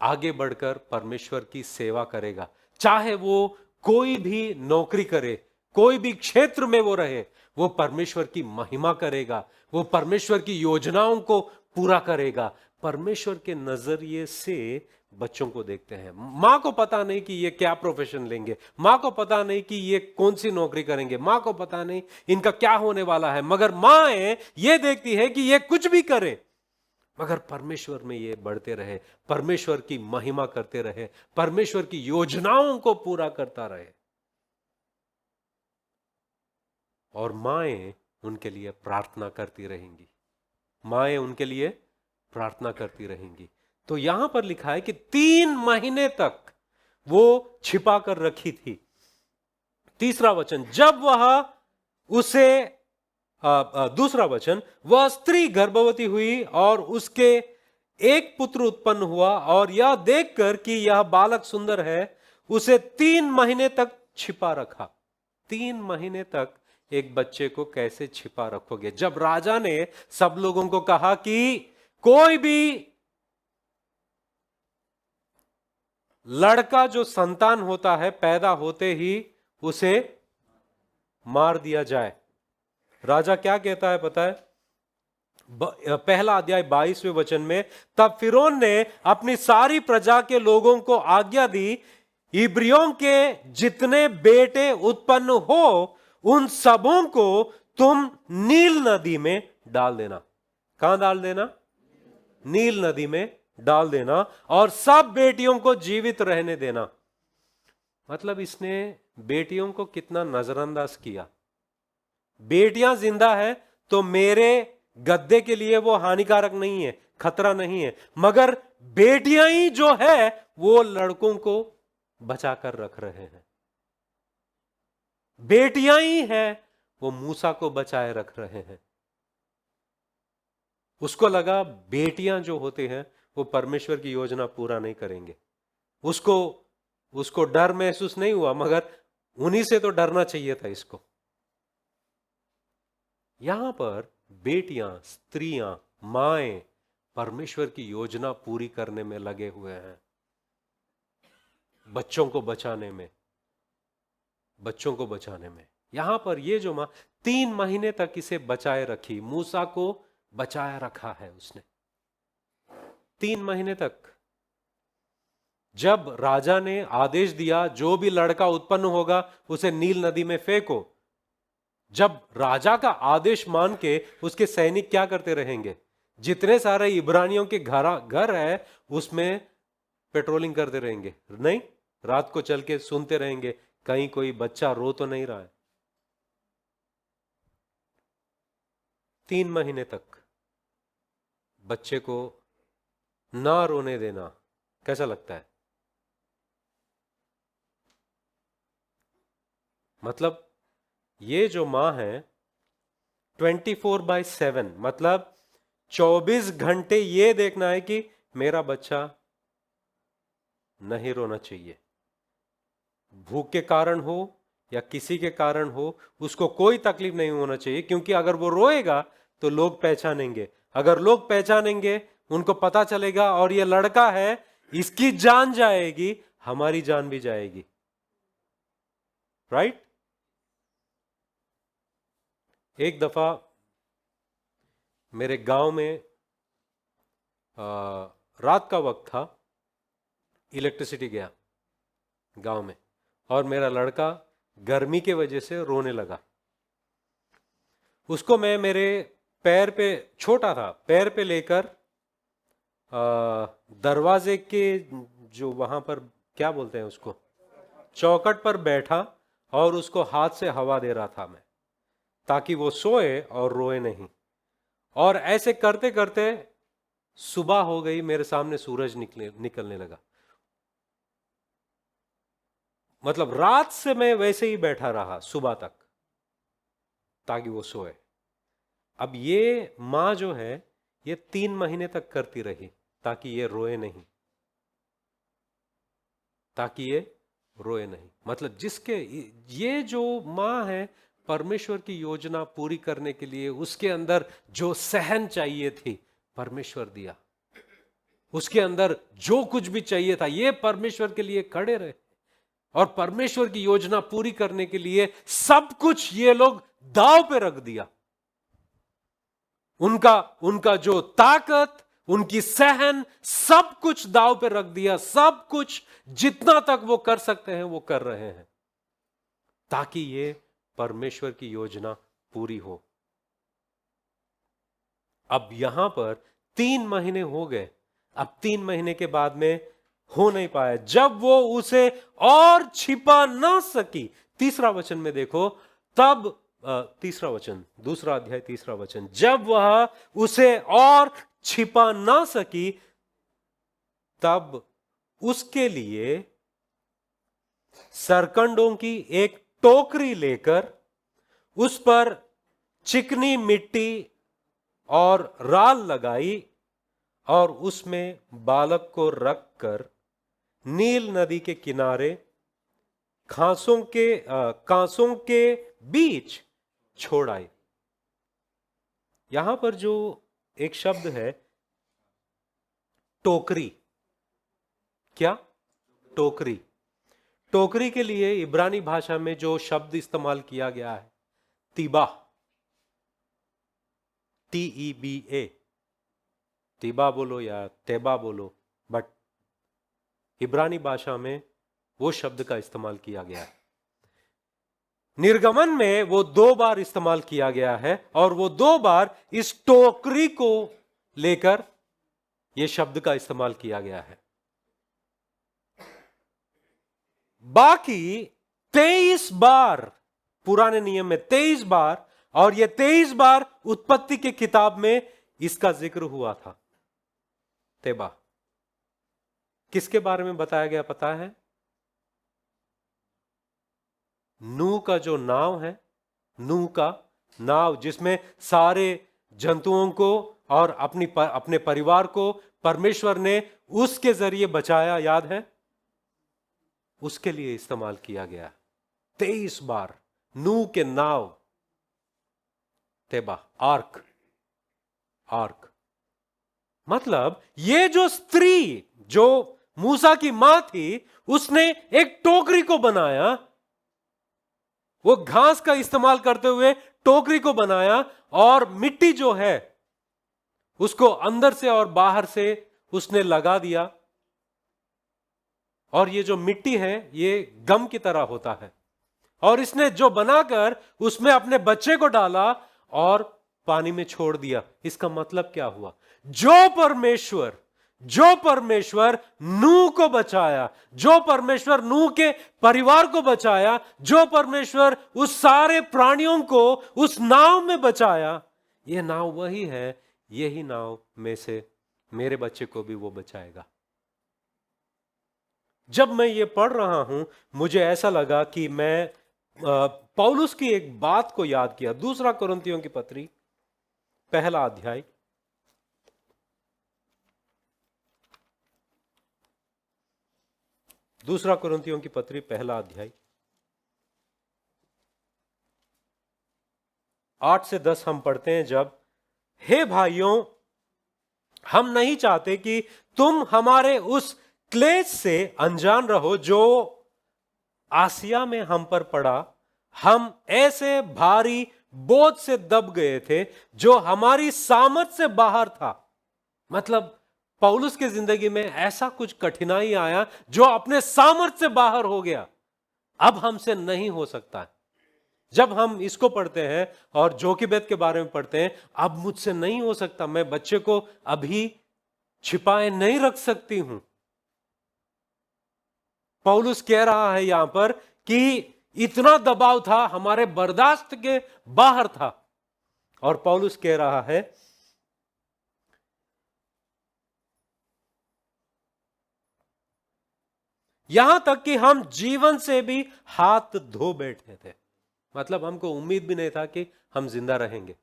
[SPEAKER 1] आगे बढ़कर परमेश्वर की सेवा करेगा, चाहे वो कोई भी नौकरी करे, कोई भी क्षेत्र में वो रहे, वो परमेश्वर की महिमा करेगा, वो परमेश्वर की योजनाओं को पूरा करेगा। परमेश्वर के नजरिए से बच्चों को देखते हैं। मां को पता नहीं कि ये क्या प्रोफेशन लेंगे, मां को पता नहीं कि ये कौन सी नौकरी करेंगे, मां को पता नहीं इनका क्या होने वाला है, मगर मां ये देखती है कि ये कुछ भी करे मगर परमेश्वर में ये बढ़ते रहे, परमेश्वर की महिमा करते रहे, परमेश्वर की योजनाओं को पूरा करता रहे। और माएं उनके लिए प्रार्थना करती रहेंगी, माएं उनके लिए प्रार्थना करती रहेंगी। तो यहां पर लिखा है कि 3 महीने तक वो छिपा कर रखी थी। तीसरा वचन, जब वह उसे दूसरा वचन, वह स्त्री गर्भवती हुई और उसके एक पुत्र उत्पन्न हुआ, और यह देखकर कि यह बालक सुंदर है, उसे 3 महीने तक छिपा रखा। 3 महीने तक एक बच्चे को कैसे छिपा रखोगे? जब राजा ने सब लोगों को कहा कि कोई भी लड़का जो संतान होता है पैदा होते ही उसे मार दिया जाए, राजा क्या कहता है पता है? पहला अध्याय 22वें वचन में, तब फिरौन ने अपनी सारी प्रजा के लोगों को आज्ञा दी, इब्रियों के जितने बेटे उत्पन्न हो उन सबों को तुम नील नदी में डाल देना। कहां डाल देना? नील नदी में डाल देना, और सब बेटियों को जीवित रहने देना। मतलब इसने बेटियों को कितना नजरअंदाज किया। बेटियां जिंदा है तो मेरे गद्दे के लिए वो हानिकारक नहीं है, खतरा नहीं है, मगर बेटियां ही जो है वो लड़कों को बचाकर रख रहे हैं। बेटियां ही है वो मूसा को बचाए रख रहे हैं। उसको लगा बेटियां जो होते हैं वो परमेश्वर की योजना पूरा नहीं करेंगे। उसको डर महसूस नहीं हुआ, मगर उन्हीं से तो डरना चाहिए था इसको। यहां पर बेटियां, स्त्रियां, माएं परमेश्वर की योजना पूरी करने में लगे हुए हैं, बच्चों को बचाने में, बच्चों को बचाने में। यहां पर ये जो मां 3 महीने तक इसे बचाए रखी, मूसा को बचाया रखा है उसने 3 महीने तक। जब राजा ने आदेश दिया जो भी लड़का उत्पन्न होगा उसे नील नदी में फेंको, जब राजा का आदेश मान के उसके सैनिक क्या करते रहेंगे? जितने सारे इब्रानियों के घर है उसमें पेट्रोलिंग करते रहेंगे, नहीं रात को चल के सुनते रहेंगे कहीं कोई बच्चा रो तो नहीं रहा है। 3 महीने तक बच्चे को ना रोने देना कैसा लगता है? मतलब ये जो माँ है 24/7, मतलब 24 घंटे ये देखना है कि मेरा बच्चा नहीं रोना चाहिए। भूख के कारण हो या किसी के कारण हो, उसको कोई तकलीफ नहीं होना चाहिए, क्योंकि अगर वो रोएगा तो लोग पहचानेंगे। अगर लोग पहचानेंगे, उनको पता चलेगा और ये लड़का है, इसकी जान जाएगी, हमारी जान भी जाएगी। राइट? एक दफा मेरे गांव में रात का वक्त था, इलेक्ट्रिसिटी गया गांव में, और मेरा लड़का गर्मी के वजह से रोने लगा। उसको मैं मेरे पैर पे, छोटा था, पैर पे लेकर दरवाजे के जो वहां पर क्या बोलते हैं उसको, चौखट पर बैठा और उसको हाथ से हवा दे रहा था मैं, ताकि वो सोए और रोए नहीं। और ऐसे करते करते सुबह हो गई, मेरे सामने सूरज निकलने लगा। मतलब रात से मैं वैसे ही बैठा रहा सुबह तक, ताकि वो सोए। अब ये मां जो है, ये 3 महीने तक करती रही, ताकि ये रोए नहीं, ताकि ये रोए नहीं। मतलब जिसके, ये जो मां है, परमेश्वर की योजना पूरी करने के लिए उसके अंदर जो सहन चाहिए थी, परमेश्वर दिया। उसके अंदर जो कुछ भी चाहिए था, ये परमेश्वर के लिए खड़े रहे, और परमेश्वर की योजना पूरी करने के लिए सब कुछ ये लोग दांव पे रख दिया। उनका जो ताकत, उनकी सहन, सब कुछ दांव पे रख दिया। सब कुछ जितना तक वो कर सकते हैं वो कर रहे हैं, ताकि ये परमेश्वर की योजना पूरी हो। अब यहां पर 3 महीने हो गए, अब 3 महीने के बाद में हो नहीं पाया। जब वो उसे और छिपा ना सकी, तीसरा वचन में देखो, तब तीसरा वचन, दूसरा अध्याय तीसरा वचन, जब वह उसे और छिपा ना सकी, तब उसके लिए सरकंडों की एक टोकरी लेकर उस पर चिकनी मिट्टी और राल लगाई, और उसमें बालक को रखकर नील नदी के किनारे कांसों के बीच छोड़ आई। यहां पर जो एक शब्द है टोकरी, क्या? टोकरी। टोकरी के लिए इब्रानी भाषा में जो शब्द इस्तेमाल किया गया है, तीबा, TEBA, तीबा बोलो या तेबा बोलो, बट इब्रानी भाषा में वो शब्द का इस्तेमाल किया गया है। निर्गमन में वो 2 बार इस्तेमाल किया गया है, और वो 2 बार इस टोकरी को लेकर ये शब्द का इस्तेमाल किया गया है। बाकी 23 बार पुराने नियम में 23 बार, और ये 23 बार उत्पत्ति के किताब में इसका जिक्र हुआ था, तेबा। किसके बारे में बताया गया पता है? नूह का जो नाव है, नूह का नाव, जिसमें सारे जंतुओं को और अपने परिवार को परमेश्वर ने उसके जरिए बचाया, याद है? उसके लिए इस्तेमाल किया गया 23 बार नूह के नाव, तेबा, आर्क। मतलब ये जो स्त्री, जो मूसा की मां थी, उसने एक टोकरी को बनाया, वो घास का इस्तेमाल करते हुए टोकरी को बनाया, और मिट्टी जो है उसको अंदर से और बाहर से उसने लगा दिया। और ये जो मिट्टी है ये गम की तरह होता है, और इसने जो बनाकर उसमें अपने बच्चे को डाला और पानी में छोड़ दिया। इसका मतलब क्या हुआ? जो परमेश्वर नूह को बचाया, जो परमेश्वर नूह के परिवार को बचाया, जो परमेश्वर उस सारे प्राणियों को उस नाव में बचाया, यह नाव वही है यही नाव में से मेरे बच्चे को भी वो बचाएगा। जब मैं ये पढ़ रहा हूं, मुझे ऐसा लगा कि मैं पौलुस की एक बात को याद किया। दूसरा कुरिन्थियों की पत्री पहला अध्याय, दूसरा कुरिन्थियों की पत्री पहला अध्याय 8 से 10 हम पढ़ते हैं। जब हे भाइयों, हम नहीं चाहते कि तुम हमारे उस क्लेश से अनजान रहो जो आसिया में हम पर पड़ा। हम ऐसे भारी बोझ से दब गए थे जो हमारी सामर्थ से बाहर था। मतलब पौलुस की जिंदगी में ऐसा कुछ कठिनाई आया जो अपने सामर्थ से बाहर हो गया, अब हमसे नहीं हो सकता है। जब हम इसको पढ़ते हैं और जोकिबेद के बारे में पढ़ते हैं, अब मुझसे नहीं हो सकता, मैं बच्चे को अभी छिपाए नहीं रख सकती हूं। पौलुस कह रहा है यहां पर कि इतना दबाव था, हमारे बर्दाश्त के बाहर था। और पौलुस कह रहा है, यहां तक कि हम जीवन से भी हाथ धो बैठे थे। मतलब हमको उम्मीद भी नहीं था कि हम जिंदा रहेंगे।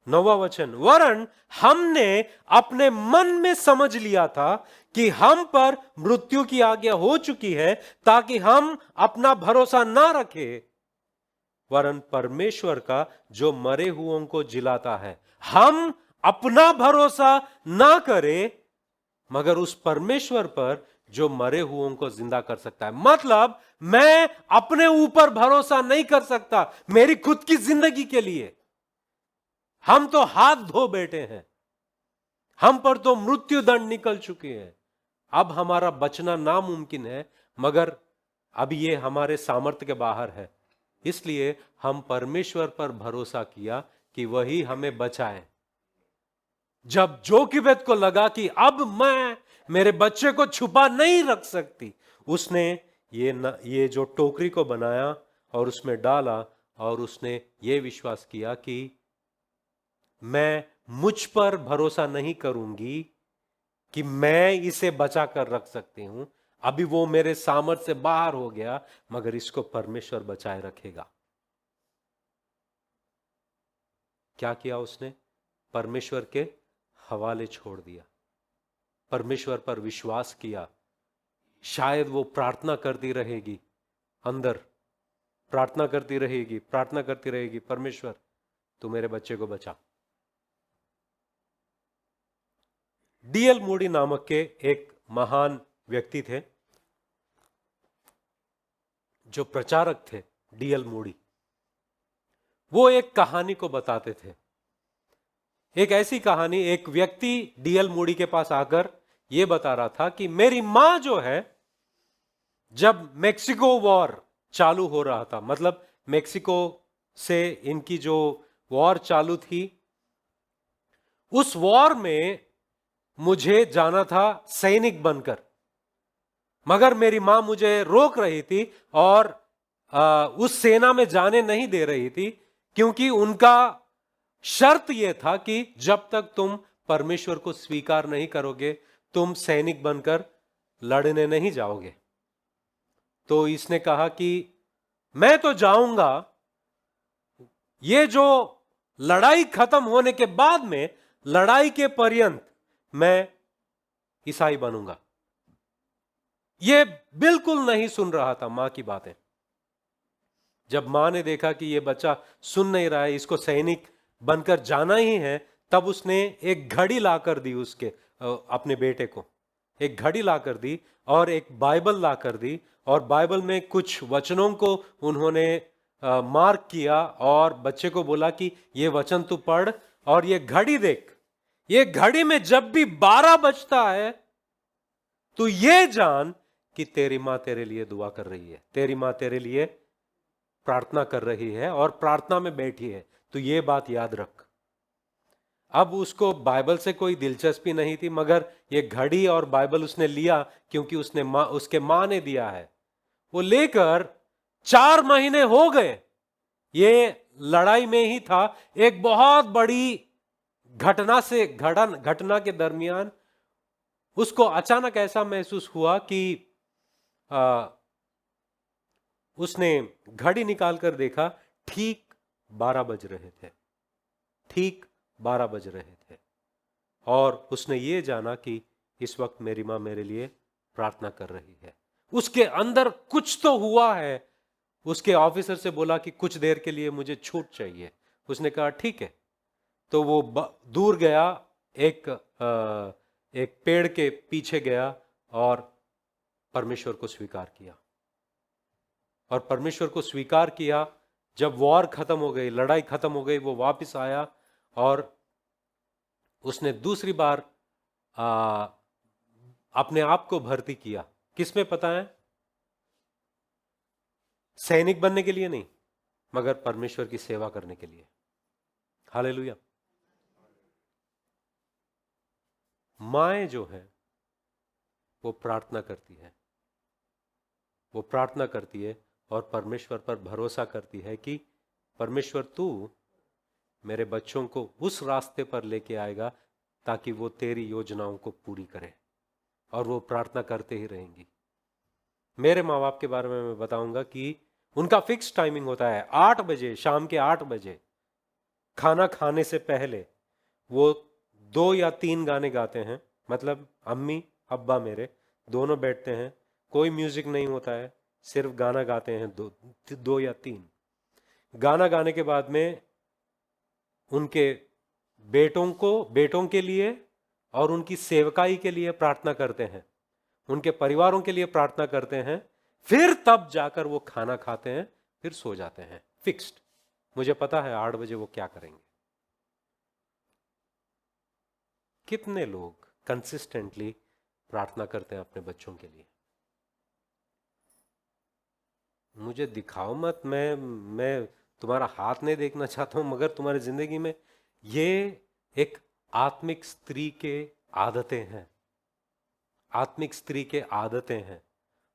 [SPEAKER 1] 9वां वचन, वरन हमने अपने मन में समझ लिया था कि हम पर मृत्यु की आज्ञा हो चुकी है, ताकि हम अपना भरोसा ना रखें वरन परमेश्वर का जो मरे हुओं को जिलाता है। हम अपना भरोसा ना करें मगर उस परमेश्वर पर जो मरे हुओं को जिंदा कर सकता है। मतलब मैं अपने ऊपर भरोसा नहीं कर सकता मेरी खुद की जिंदगी के लिए। हम तो हाथ धो बैठे हैं, हम पर तो मृत्यु दंड निकल चुकी है, अब हमारा बचना नामुमकिन है, मगर अब ये हमारे सामर्थ्य के बाहर है। इसलिए हम परमेश्वर पर भरोसा किया कि वही हमें बचाए। जब जोकिबेद को लगा कि अब मैं मेरे बच्चे को छुपा नहीं रख सकती, उसने ये जो टोकरी को बनाया और उसमें डाला और उसने ये विश्वास किया कि मैं मुझ पर भरोसा नहीं करूंगी कि मैं इसे बचा कर रख सकती हूं, अभी वो मेरे सामर्थ्य से बाहर हो गया, मगर इसको परमेश्वर बचाए रखेगा। क्या किया उसने? परमेश्वर के हवाले छोड़ दिया, परमेश्वर पर विश्वास किया। शायद वो प्रार्थना करती रहेगी, अंदर प्रार्थना करती रहेगी, प्रार्थना करती रहेगी, परमेश्वर तू मेरे बच्चे को बचा। डीएल मूडी नामक के एक महान व्यक्ति थे, जो प्रचारक थे डीएल मूडी। वो एक कहानी को बताते थे। एक ऐसी कहानी, एक व्यक्ति डीएल मूडी के पास आकर यह बता रहा था कि मेरी मां जो है, जब मेक्सिको वॉर चालू हो रहा था, मतलब मेक्सिको से इनकी जो वॉर चालू थी, उस वॉर में मुझे जाना था सैनिक बनकर, मगर मेरी मां मुझे रोक रही थी और उस सेना में जाने नहीं दे रही थी, क्योंकि उनका शर्त यह था कि जब तक तुम परमेश्वर को स्वीकार नहीं करोगे, तुम सैनिक बनकर लड़ने नहीं जाओगे। तो इसने कहा कि मैं तो जाऊंगा, ये जो लड़ाई खत्म होने के बाद में, लड़ाई के पर्यंत मैं ईसाई बनूंगा। ये बिल्कुल नहीं सुन रहा था मां की बातें। जब मां ने देखा कि ये बच्चा सुन नहीं रहा है, इसको सैनिक बनकर जाना ही है, तब उसने एक घड़ी लाकर दी उसके अपने बेटे को, एक घड़ी लाकर दी और एक बाइबल लाकर दी, और बाइबल में कुछ वचनों को उन्होंने मार्क किया और बच्चे को बोला कि ये वचन तू पढ़ और ये घड़ी देख, ये घड़ी में जब भी 12 बजता है तो ये जान कि तेरी मां तेरे लिए दुआ कर रही है, तेरी मां तेरे लिए प्रार्थना कर रही है और प्रार्थना में बैठी है, तो ये बात याद रख। अब उसको बाइबल से कोई दिलचस्पी नहीं थी, मगर ये घड़ी और बाइबल उसने लिया क्योंकि उसके मां ने दिया है। वो लेकर 4 महीने हो गए, ये लड़ाई में ही था, एक बहुत बड़ी घटना के दरमियान उसको अचानक ऐसा महसूस हुआ कि उसने घड़ी निकालकर देखा, ठीक 12 बज रहे थे, ठीक 12 बज रहे थे। और उसने ये जाना कि इस वक्त मेरी मां मेरे लिए प्रार्थना कर रही है। उसके अंदर कुछ तो हुआ है। उसके ऑफिसर से बोला कि कुछ देर के लिए मुझे छूट चाहिए। उसने कहा ठीक है। तो वो दूर गया, एक पेड़ के पीछे गया और परमेश्वर को स्वीकार किया। और परमेश्वर को स्वीकार किया। जब वॉर खत्म हो गई, लड़ाई खत्म हो गई, वो वापस आया और उसने दूसरी बार अपने आप को भर्ती किया। किसमें पता है? सैनिक बनने के लिए नहीं, मगर परमेश्वर की सेवा करने के लिए। हालेलुया। माएं जो है वो प्रार्थना करती है, वो प्रार्थना करती है और परमेश्वर पर भरोसा करती है कि परमेश्वर तू मेरे बच्चों को उस रास्ते पर लेके आएगा ताकि वो तेरी योजनाओं को पूरी करें। और वो प्रार्थना करते ही रहेंगी। मेरे माँ बाप के बारे में मैं बताऊंगा कि उनका फिक्स टाइमिंग होता है 8 बजे, शाम के 8 बजे खाना खाने से पहले वो 2 या 3 गाने गाते हैं। मतलब अम्मी अब्बा मेरे दोनों बैठते हैं, कोई म्यूजिक नहीं होता है, सिर्फ गाना गाते हैं। 2 या 3 गाना गाने के बाद में उनके बेटों के लिए और उनकी सेवकाई के लिए प्रार्थना करते हैं, उनके परिवारों के लिए प्रार्थना करते हैं, फिर तब जाकर वो खाना खाते हैं, फिर सो जाते हैं। फिक्स्ड। मुझे पता है 8 बजे वो क्या करेंगे। कितने लोग कंसिस्टेंटली प्रार्थना करते हैं अपने बच्चों के लिए? मुझे दिखाओ मत, मैं तुम्हारा हाथ नहीं देखना चाहता हूं, मगर तुम्हारी जिंदगी में ये एक आत्मिक स्त्री के आदतें हैं, आत्मिक स्त्री के आदतें हैं।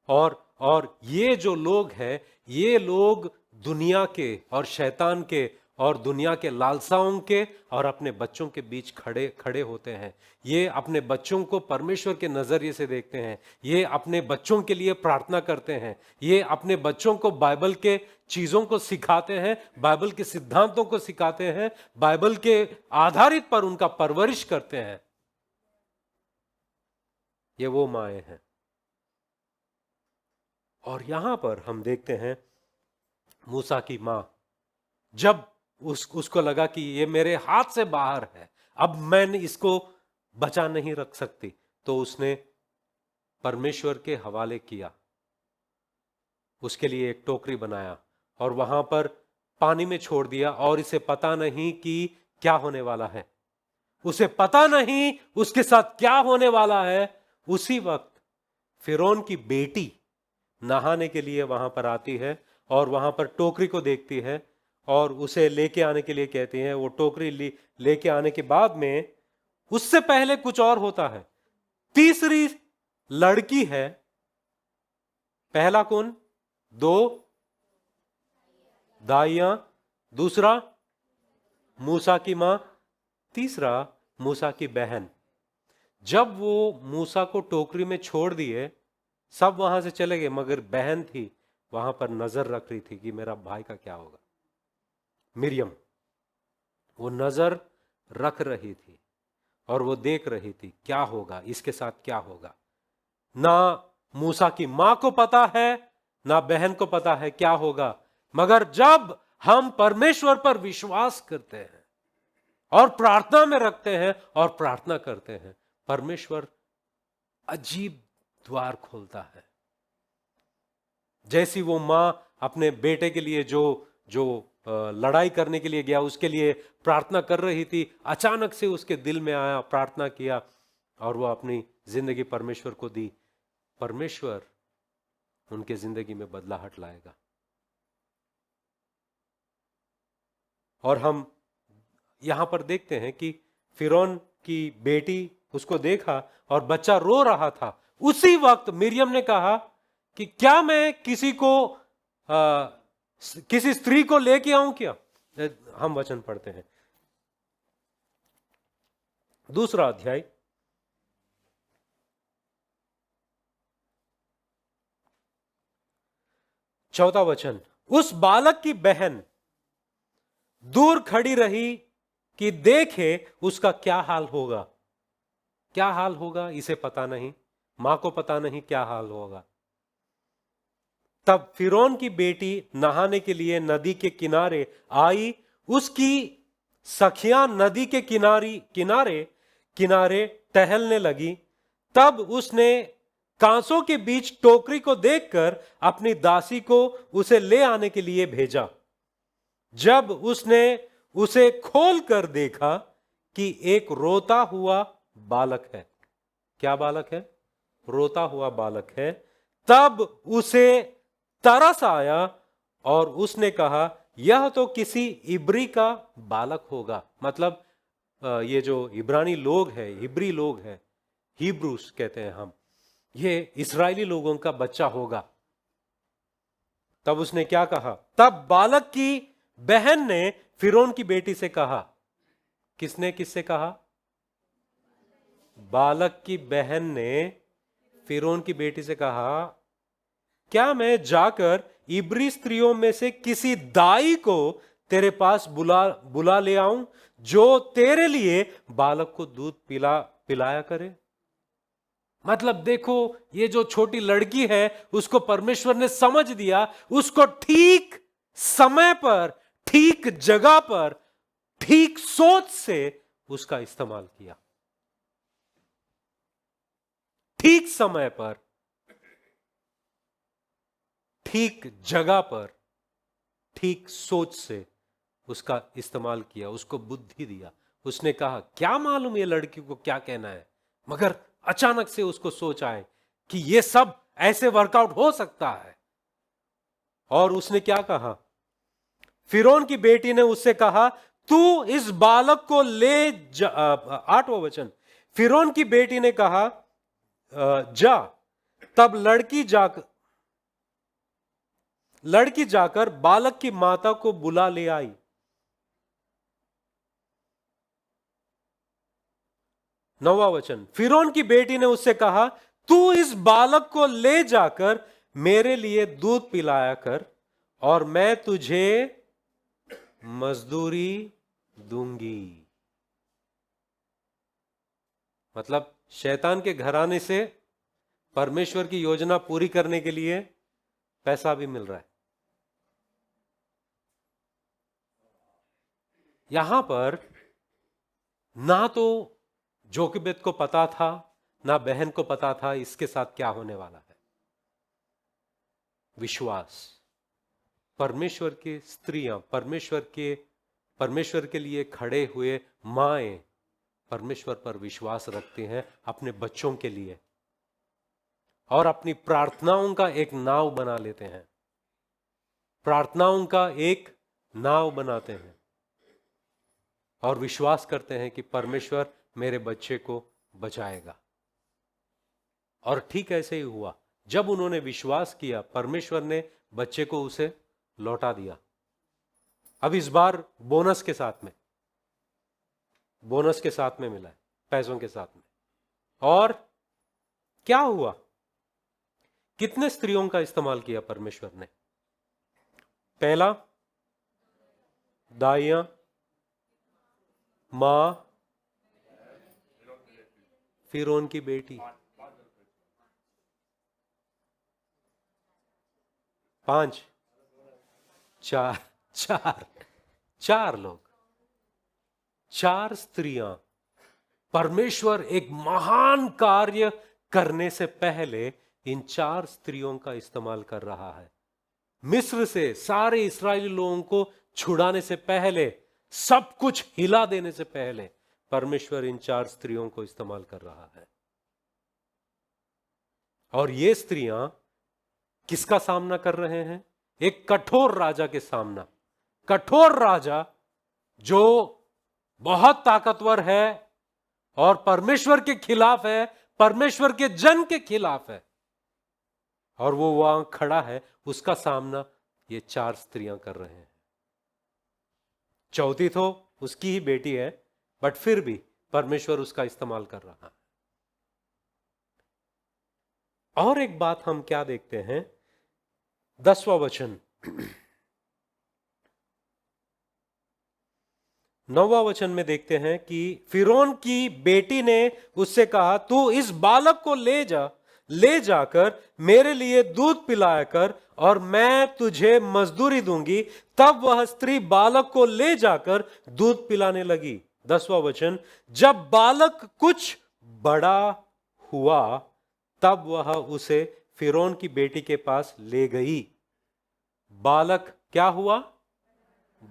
[SPEAKER 1] और ये जो लोग हैं, ये लोग दुनिया के और शैतान के और दुनिया के लालसाओं के और अपने बच्चों के बीच खड़े खड़े होते हैं। ये अपने बच्चों को परमेश्वर के नजरिए से देखते हैं। ये अपने बच्चों के लिए प्रार्थना करते हैं। ये अपने बच्चों को बाइबल के चीजों को सिखाते हैं, बाइबल के सिद्धांतों को सिखाते हैं, बाइबल के आधारित पर उनका परवरिश करते हैं। ये वो माएं हैं। और यहां पर हम देखते हैं मूसा की मां, जब उसको लगा कि ये मेरे हाथ से बाहर है, अब मैं इसको बचा नहीं रख सकती, तो उसने परमेश्वर के हवाले किया। उसके लिए एक टोकरी बनाया और वहां पर पानी में छोड़ दिया। और इसे पता नहीं कि क्या होने वाला है, उसे पता नहीं उसके साथ क्या होने वाला है। उसी वक्त फिरौन की बेटी नहाने के लिए वहां पर आती है और वहां पर टोकरी को देखती है और उसे लेके आने के लिए कहती है। वो टोकरी लेके आने के बाद में उससे पहले कुछ और होता है। तीसरी लड़की है। पहला कौन? 2 दाइयां, दूसरा मूसा की मां, तीसरा मूसा की बहन। जब वो मूसा को टोकरी में छोड़ दिए, सब वहां से चले गए, मगर बहन थी वहां पर, नजर रख रही थी कि मेरा भाई का क्या होगा। मिरियम वो नजर रख रही थी और वो देख रही थी क्या होगा, इसके साथ क्या होगा। ना मूसा की मां को पता है, ना बहन को पता है क्या होगा। मगर जब हम परमेश्वर पर विश्वास करते हैं और प्रार्थना में रखते हैं और प्रार्थना करते हैं, परमेश्वर अजीब द्वार खोलता है। जैसी वो मां अपने बेटे के लिए जो जो लड़ाई करने के लिए गया, उसके लिए प्रार्थना कर रही थी, अचानक से उसके दिल में आया, प्रार्थना किया और वो अपनी जिंदगी परमेश्वर को दी। परमेश्वर उनके जिंदगी में बदलाहट लाएगा। और हम यहां पर देखते हैं कि फिरौन की बेटी उसको देखा और बच्चा रो रहा था। उसी वक्त मिरियम ने कहा कि क्या मैं किसी स्त्री को लेके आऊं क्या? हम वचन पढ़ते हैं। दूसरा अध्याय, 4वां वचन। उस बालक की बहन दूर खड़ी रही कि देखे उसका क्या हाल होगा। क्या हाल होगा इसे पता नहीं, मां को पता नहीं क्या हाल होगा। तब फिरौन की बेटी नहाने के लिए नदी के किनारे आई। उसकी सखियां नदी के किनारे किनारे टहलने लगी। तब उसने कांसों के बीच टोकरी को देखकर अपनी दासी को उसे ले आने के लिए भेजा। जब उसने उसे खोलकर देखा कि एक रोता हुआ बालक है। क्या बालक है? रोता हुआ बालक है। तब उसे तरस आया और उसने कहा, यह तो किसी इब्री का बालक होगा। मतलब ये जो इब्रानी लोग हैं, इब्री लोग हैं, हिब्रूस कहते हैं हम, ये इस्राएली लोगों का बच्चा होगा। तब उसने क्या कहा? तब बालक की बहन ने फिरौन की बेटी से कहा। किससे कहा? बालक की बहन ने फिरौन की बेटी से कहा, क्या मैं जाकर इब्री स्त्रियों में से किसी दाई को तेरे पास बुला ले आऊं जो तेरे लिए बालक को दूध पिलाया करे। मतलब देखो, ये जो छोटी लड़की है उसको परमेश्वर ने समझ दिया, उसको ठीक समय पर, ठीक जगह पर, ठीक सोच से उसका इस्तेमाल किया। ठीक समय पर, ठीक जगह पर, ठीक सोच से उसका इस्तेमाल किया, उसको बुद्धि दिया। उसने कहा, क्या मालूम ये लड़की को क्या कहना है, मगर अचानक से उसको सोच आए कि ये सब ऐसे वर्कआउट हो सकता है। और उसने क्या कहा? फिरौन की बेटी ने उससे कहा, तू इस बालक को ले जा। 8वां वचन। फिरौन की बेटी ने कहा, जा। तब लड़की जाकर बालक की माता को बुला ले आई। 9वां वचन। फिरौन की बेटी ने उससे कहा, तू इस बालक को ले जाकर मेरे लिए दूध पिलाया कर और मैं तुझे मजदूरी दूंगी। मतलब शैतान के घराने से परमेश्वर की योजना पूरी करने के लिए पैसा भी मिल रहा है। यहां पर ना तो जोकेबेद को पता था, ना बहन को पता था इसके साथ क्या होने वाला है। विश्वास। परमेश्वर की स्त्रियां, परमेश्वर के लिए खड़े हुए माएं परमेश्वर पर विश्वास रखते हैं अपने बच्चों के लिए, और अपनी प्रार्थनाओं का एक नाव बना लेते हैं। प्रार्थनाओं का एक नाव बनाते हैं और विश्वास करते हैं कि परमेश्वर मेरे बच्चे को बचाएगा। और ठीक ऐसे ही हुआ। जब उन्होंने विश्वास किया, परमेश्वर ने बच्चे को उसे लौटा दिया। अब इस बार बोनस के साथ में मिला है, पैसों के साथ में। और क्या हुआ? कितने स्त्रियों का इस्तेमाल किया परमेश्वर ने? पहला, दाइयां, मां, फिरौन की बेटी। 5, 4 लोग, 4 स्त्रियां। परमेश्वर एक महान कार्य करने से पहले इन 4 स्त्रियों का इस्तेमाल कर रहा है। मिस्र से सारे इस्राएली लोगों को छुड़ाने से पहले, सब कुछ हिला देने से पहले, परमेश्वर इन 4 स्त्रियों को इस्तेमाल कर रहा है। और ये स्त्रियां किसका सामना कर रहे हैं? एक कठोर राजा के सामना। कठोर राजा जो बहुत ताकतवर है और परमेश्वर के खिलाफ है, परमेश्वर के जन के खिलाफ है, और वो वहां खड़ा है। उसका सामना ये 4 स्त्रियां कर रहे हैं। चौथी तो उसकी ही बेटी है, बट फिर भी परमेश्वर उसका इस्तेमाल कर रहा है। और एक बात हम क्या देखते हैं, 10वां वचन, 9वां वचन में देखते हैं कि फिरौन की बेटी ने उससे कहा, तू इस बालक को ले जाकर मेरे लिए दूध पिलाया कर और मैं तुझे मजदूरी दूंगी। तब वह स्त्री बालक को ले जाकर दूध पिलाने लगी। 10वां वचन, जब बालक कुछ बड़ा हुआ तब वह उसे फिरौन की बेटी के पास ले गई। बालक क्या हुआ?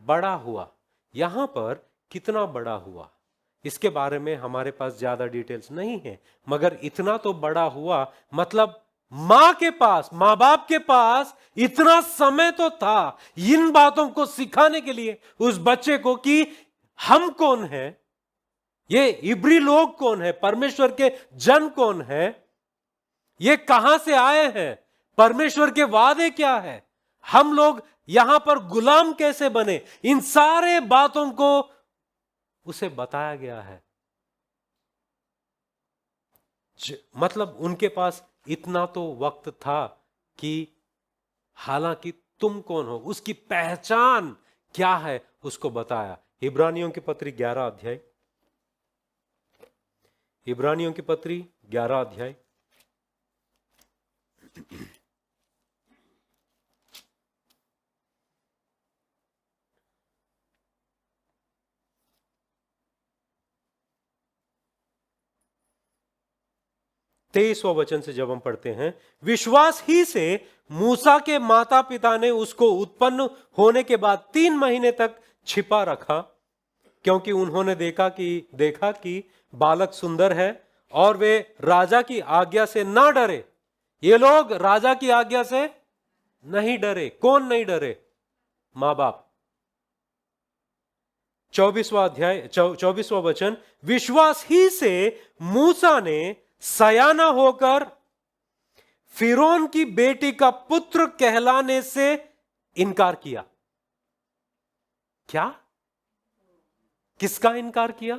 [SPEAKER 1] बड़ा हुआ। यहां पर कितना बड़ा हुआ इसके बारे में हमारे पास ज्यादा डिटेल्स नहीं है, मगर इतना तो बड़ा हुआ, मतलब मां के पास, मां बाप के पास इतना समय तो था इन बातों को सिखाने के लिए उस बच्चे को कि हम कौन है, ये इब्री लोग कौन है, परमेश्वर के जन कौन है, ये कहां से आए हैं, परमेश्वर के वादे क्या है, हम लोग यहां पर गुलाम कैसे बने, इन सारे बातों को उसे बताया गया है। मतलब उनके पास इतना तो वक्त था कि हालांकि तुम कौन हो, उसकी पहचान क्या है उसको बताया। इब्रानियों की पत्री 11 अध्याय, इब्रानियों की पत्री 11 अध्याय 23वां वचन से जब हम पढ़ते हैं, विश्वास ही से मूसा के माता पिता ने उसको उत्पन्न होने के बाद 3 महीने तक छिपा रखा, क्योंकि उन्होंने देखा कि बालक सुंदर है और वे राजा की आज्ञा से ना डरे। ये लोग राजा की आज्ञा से नहीं डरे। कौन नहीं डरे? मां बाप। 24वां वचन, विश्वास ही से मूसा ने सयाना होकर फिरौन की बेटी का पुत्र कहलाने से इनकार किया। क्या? किसका इनकार किया?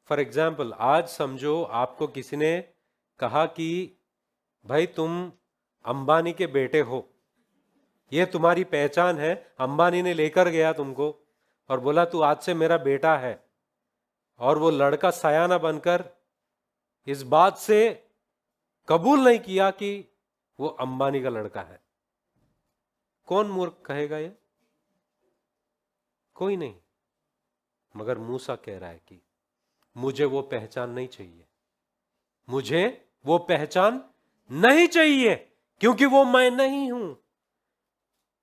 [SPEAKER 1] फॉर एग्जाम्पल, आज समझो आपको किसी ने कहा कि भाई तुम अंबानी के बेटे हो, ये तुम्हारी पहचान है, अंबानी ने लेकर गया तुमको और बोला तू आज से मेरा बेटा है, और वो लड़का सयाना बनकर इस बात से कबूल नहीं किया कि वो अंबानी का लड़का है। कौन मूर्ख कहेगा ये? कोई नहीं। मगर मूसा कह रहा है कि मुझे वो पहचान नहीं चाहिए, मुझे वो पहचान नहीं चाहिए, क्योंकि वो मैं नहीं हूं।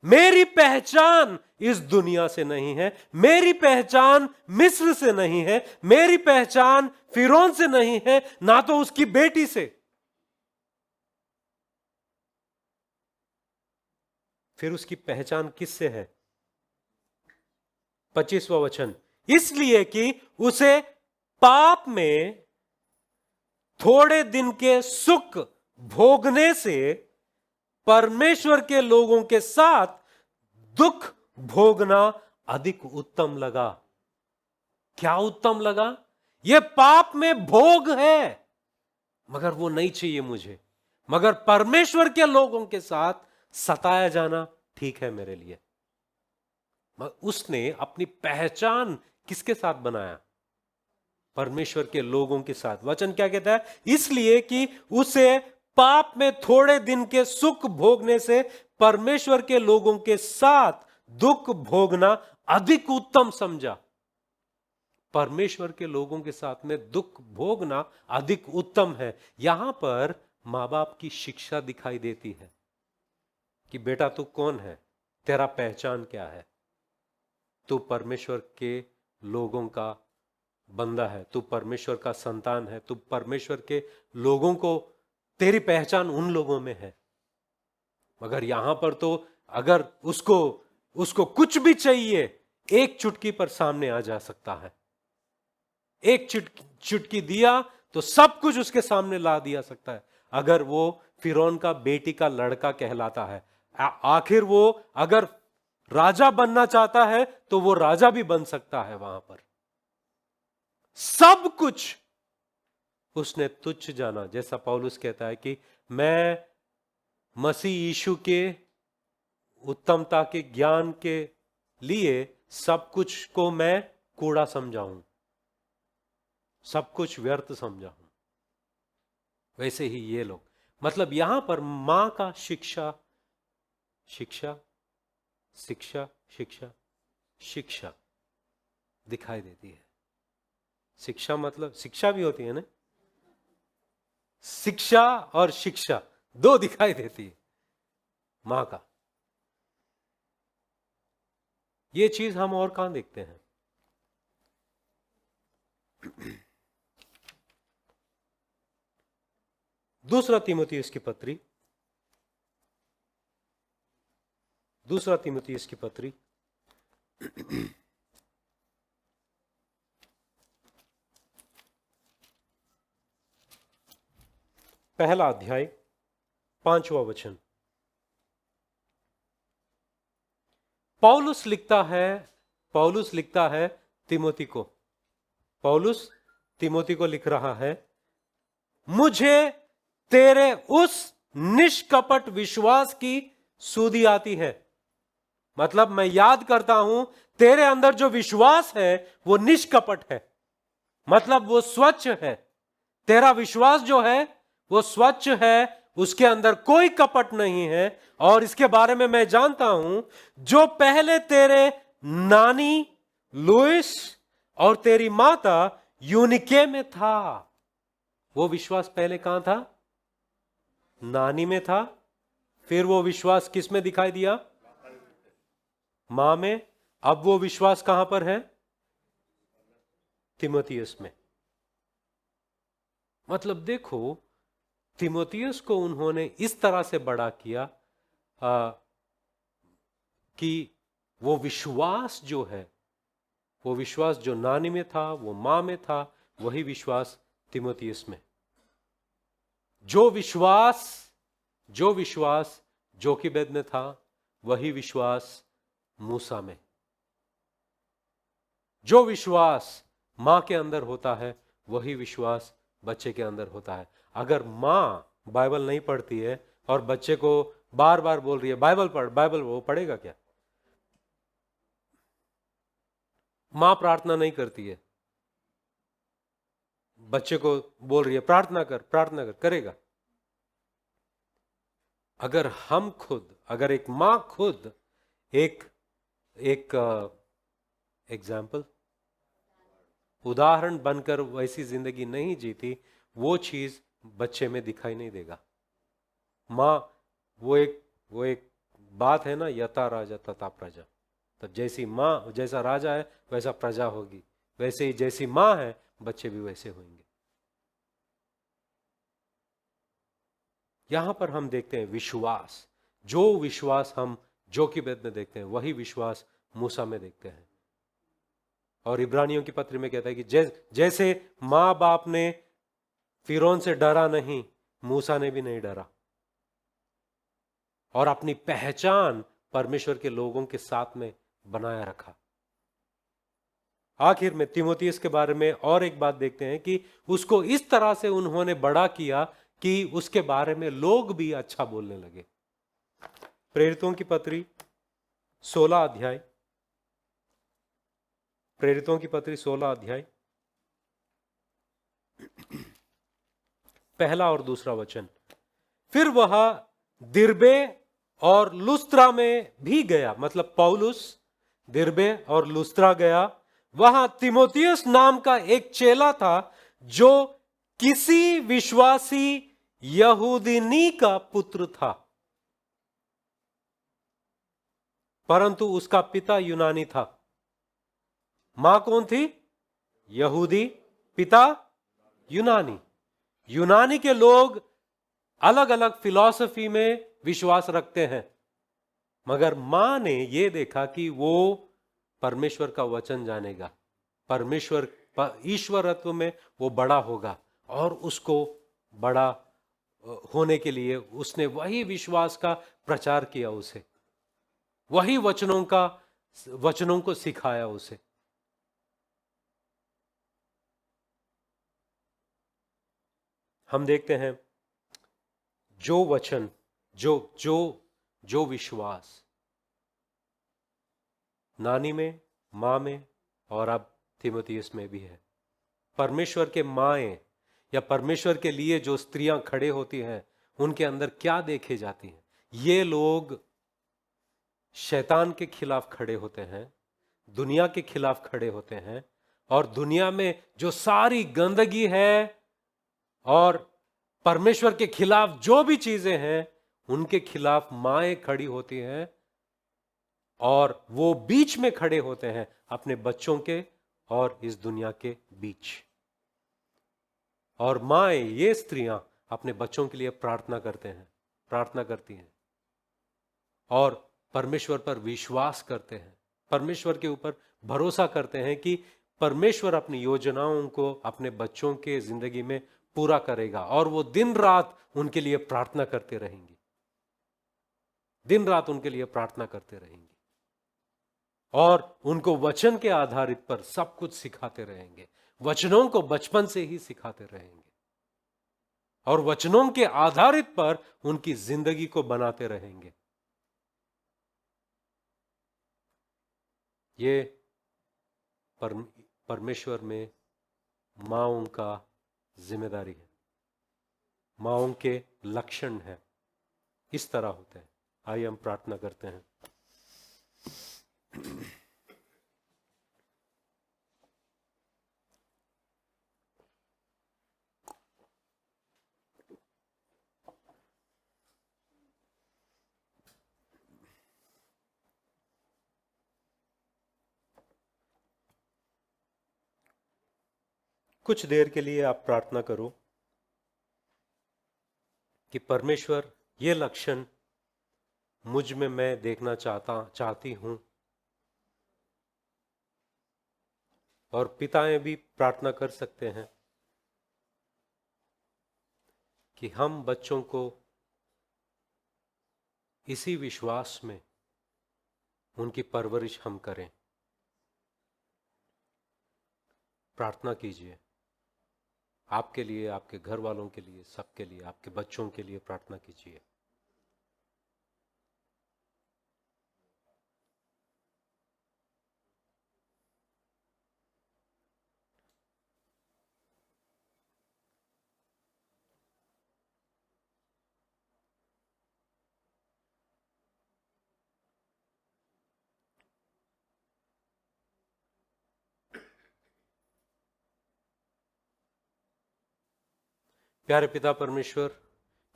[SPEAKER 1] मेरी पहचान इस दुनिया से नहीं है, मेरी पहचान मिस्र से नहीं है, मेरी पहचान फिरौन से नहीं है, ना तो उसकी बेटी से। फिर उसकी पहचान किससे है? 25वां वचन, इसलिए कि उसे पाप में थोड़े दिन के सुख भोगने से परमेश्वर के लोगों के साथ दुख भोगना अधिक उत्तम लगा। क्या उत्तम लगा? यह पाप में भोग है, मगर वो नहीं चाहिए मुझे, मगर परमेश्वर के लोगों के साथ सताया जाना ठीक है मेरे लिए। उसने अपनी पहचान किसके साथ बनाया? परमेश्वर के लोगों के साथ। वचन क्या कहता है? इसलिए कि उसे पाप में थोड़े दिन के सुख भोगने से परमेश्वर के लोगों के साथ दुख भोगना अधिक उत्तम समझा। परमेश्वर के लोगों के साथ में दुख भोगना अधिक उत्तम है। यहां पर मां बाप की शिक्षा दिखाई देती है कि बेटा तू कौन है, तेरा पहचान क्या है, तू परमेश्वर के लोगों का बंदा है, तू परमेश्वर का संतान है, तू परमेश्वर के लोगों को, तेरी पहचान उन लोगों में है। मगर यहां पर तो अगर उसको कुछ भी चाहिए, एक चुटकी पर सामने आ जा सकता है। एक चुटकी दिया तो सब कुछ उसके सामने ला दिया सकता है। अगर वो फिरौन का बेटी का लड़का कहलाता है, आखिर वो अगर राजा बनना चाहता है तो वो राजा भी बन सकता है वहां पर। सब कुछ उसने तुच्छ जाना, जैसा पौलुस कहता है कि मैं मसीह यीशु के उत्तमता के ज्ञान के लिए सब कुछ को मैं कूड़ा समझाऊं, सब कुछ व्यर्थ समझाऊं। वैसे ही ये लोग, मतलब यहां पर मां का शिक्षा शिक्षा शिक्षा शिक्षा शिक्षा दिखाई देती है। शिक्षा मतलब शिक्षा भी होती है ना, शिक्षा और शिक्षा दो दिखाई देती है मां का। ये चीज हम और कहां देखते हैं? दूसरा तीमुथियुस की पत्री, दूसरा तीमुथियुस की पत्री पहला अध्याय 5वां वचन। पौलुस लिखता है तिमोथी को, पौलुस तिमोथी को लिख रहा है, मुझे तेरे उस निष्कपट विश्वास की सुधि आती है। मतलब मैं याद करता हूं तेरे अंदर जो विश्वास है वो निष्कपट है, मतलब वो स्वच्छ है। तेरा विश्वास जो है वो स्वच्छ है, उसके अंदर कोई कपट नहीं है। और इसके बारे में मैं जानता हूं, जो पहले तेरे नानी लुइस और तेरी माता यूनिके में था, वो विश्वास पहले कहां था? नानी में था। फिर वो विश्वास किस में दिखाई दिया? मां में। अब वो विश्वास कहां पर है? तीमुथियुस में। मतलब देखो, तीमुथियुस को उन्होंने इस तरह से बड़ा किया कि वो विश्वास जो है, वो विश्वास जो नानी में था, वो मां में था, वही विश्वास तीमुथियुस में। जो विश्वास जोकिबेद में था, वही विश्वास मूसा में। जो विश्वास मां के अंदर होता है, वही विश्वास बच्चे के अंदर होता है। अगर मां बाइबल नहीं पढ़ती है और बच्चे को बार बार बोल रही है बाइबल पढ़ बाइबल, वो पढ़ेगा क्या? मां प्रार्थना नहीं करती है, बच्चे को बोल रही है प्रार्थना कर प्रार्थना कर, करेगा? अगर एक मां खुद एक एक एग्जाम्पल, उदाहरण बनकर वैसी जिंदगी नहीं जीती, वो चीज बच्चे में दिखाई नहीं देगा। मां, वो एक बात है ना, यथा राजा तथा प्रजा। तो जैसी मां, जैसा राजा है वैसा प्रजा होगी, वैसे ही जैसी मां है बच्चे भी वैसे होंगे। यहां पर हम देखते हैं विश्वास, जो विश्वास हम जोकिबेद में देखते हैं, वही विश्वास मूसा में देखते हैं। और इब्रानियों की पत्री में कहता है कि जैसे मां बाप ने फिरौन से डरा नहीं, मूसा ने भी नहीं डरा, और अपनी पहचान परमेश्वर के लोगों के साथ में बनाया रखा। आखिर में तीमुथियुस के बारे में और एक बात देखते हैं कि उसको इस तरह से उन्होंने बड़ा किया कि उसके बारे में लोग भी अच्छा बोलने लगे। प्रेरितों की पत्री 16 अध्याय, प्रेरितों की पत्री 16 अध्याय पहला और दूसरा वचन। फिर वह दिर्बे और लुस्त्रा में भी गया, मतलब पौलुस दिर्बे और लुस्त्रा गया। वहां तीमुथियुस नाम का एक चेला था जो किसी विश्वासी यहूदिनी का पुत्र था, परंतु उसका पिता यूनानी था। मां कौन थी? यहूदी, पिता यूनानी। यूनानी के लोग अलग अलग फिलॉसफी में विश्वास रखते हैं, मगर मां ने यह देखा कि वो परमेश्वर का वचन जानेगा, परमेश्वर ईश्वरत्व में वो बड़ा होगा, और उसको बड़ा होने के लिए उसने वही विश्वास का प्रचार किया उसे। वही वचनों को सिखाया उसे। हम देखते हैं जो वचन, जो जो जो विश्वास नानी में, मां में और अब तीमुथियुस में भी है। परमेश्वर के माएं या परमेश्वर के लिए जो स्त्रियां खड़े होती हैं, उनके अंदर क्या देखे जाती हैं? ये लोग शैतान के खिलाफ खड़े होते हैं, दुनिया के खिलाफ खड़े होते हैं, और दुनिया में जो सारी गंदगी है और परमेश्वर के खिलाफ जो भी चीजें हैं, उनके खिलाफ माएं खड़ी होती हैं और वो बीच में खड़े होते हैं अपने बच्चों के और इस दुनिया के बीच। और माएं, ये स्त्रियां अपने बच्चों के लिए प्रार्थना करती हैं और परमेश्वर पर विश्वास करते हैं, परमेश्वर के ऊपर भरोसा करते हैं कि परमेश्वर अपनी योजनाओं को अपने बच्चों के जिंदगी में पूरा करेगा। और वो दिन रात उनके लिए प्रार्थना करते रहेंगी, दिन रात उनके लिए प्रार्थना करते रहेंगी और उनको वचन के आधारित पर सब कुछ सिखाते रहेंगे, वचनों को बचपन से ही सिखाते रहेंगे और वचनों के आधारित पर उनकी जिंदगी को बनाते रहेंगे। ये परमेश्वर में माँओं का जिम्मेदारी है, माँओं के लक्षण है, इस तरह होते हैं। आइए हम प्रार्थना करते हैं। कुछ देर के लिए आप प्रार्थना करो कि परमेश्वर, ये लक्षण मुझ में मैं देखना चाहती हूं। और पिताएं भी प्रार्थना कर सकते हैं कि हम बच्चों को इसी विश्वास में उनकी परवरिश हम करें। प्रार्थना कीजिए आपके लिए, आपके घर वालों के लिए, सबके लिए, आपके बच्चों के लिए प्रार्थना कीजिए। प्यारे पिता परमेश्वर,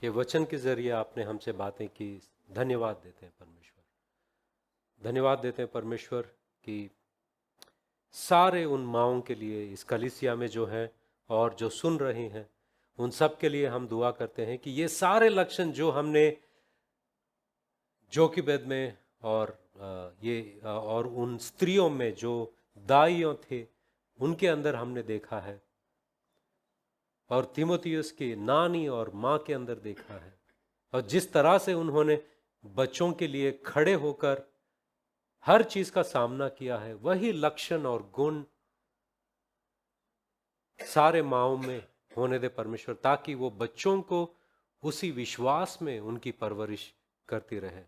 [SPEAKER 1] ये वचन के जरिए आपने हमसे बातें की, धन्यवाद देते हैं परमेश्वर। धन्यवाद देते हैं परमेश्वर कि सारे उन माँओं के लिए इस कलीसिया में जो है और जो सुन रही हैं, उन सब के लिए हम दुआ करते हैं कि ये सारे लक्षण जो हमने जोकिबेद में और और उन स्त्रियों में जो दाइयों थे, उनके अंदर हमने देखा है, और तीमुथियुस की नानी और माँ के अंदर देखा है, और जिस तरह से उन्होंने बच्चों के लिए खड़े होकर हर चीज का सामना किया है, वही लक्षण और गुण सारे माँओं में होने दे परमेश्वर, ताकि वो बच्चों को उसी विश्वास में उनकी परवरिश करती रहे।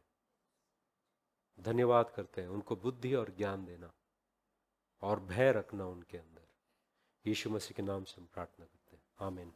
[SPEAKER 1] धन्यवाद करते हैं, उनको बुद्धि और ज्ञान देना और भय रखना उनके अंदर। यीशु मसीह के नाम से हम प्रार्थना करते हैं, आमीन।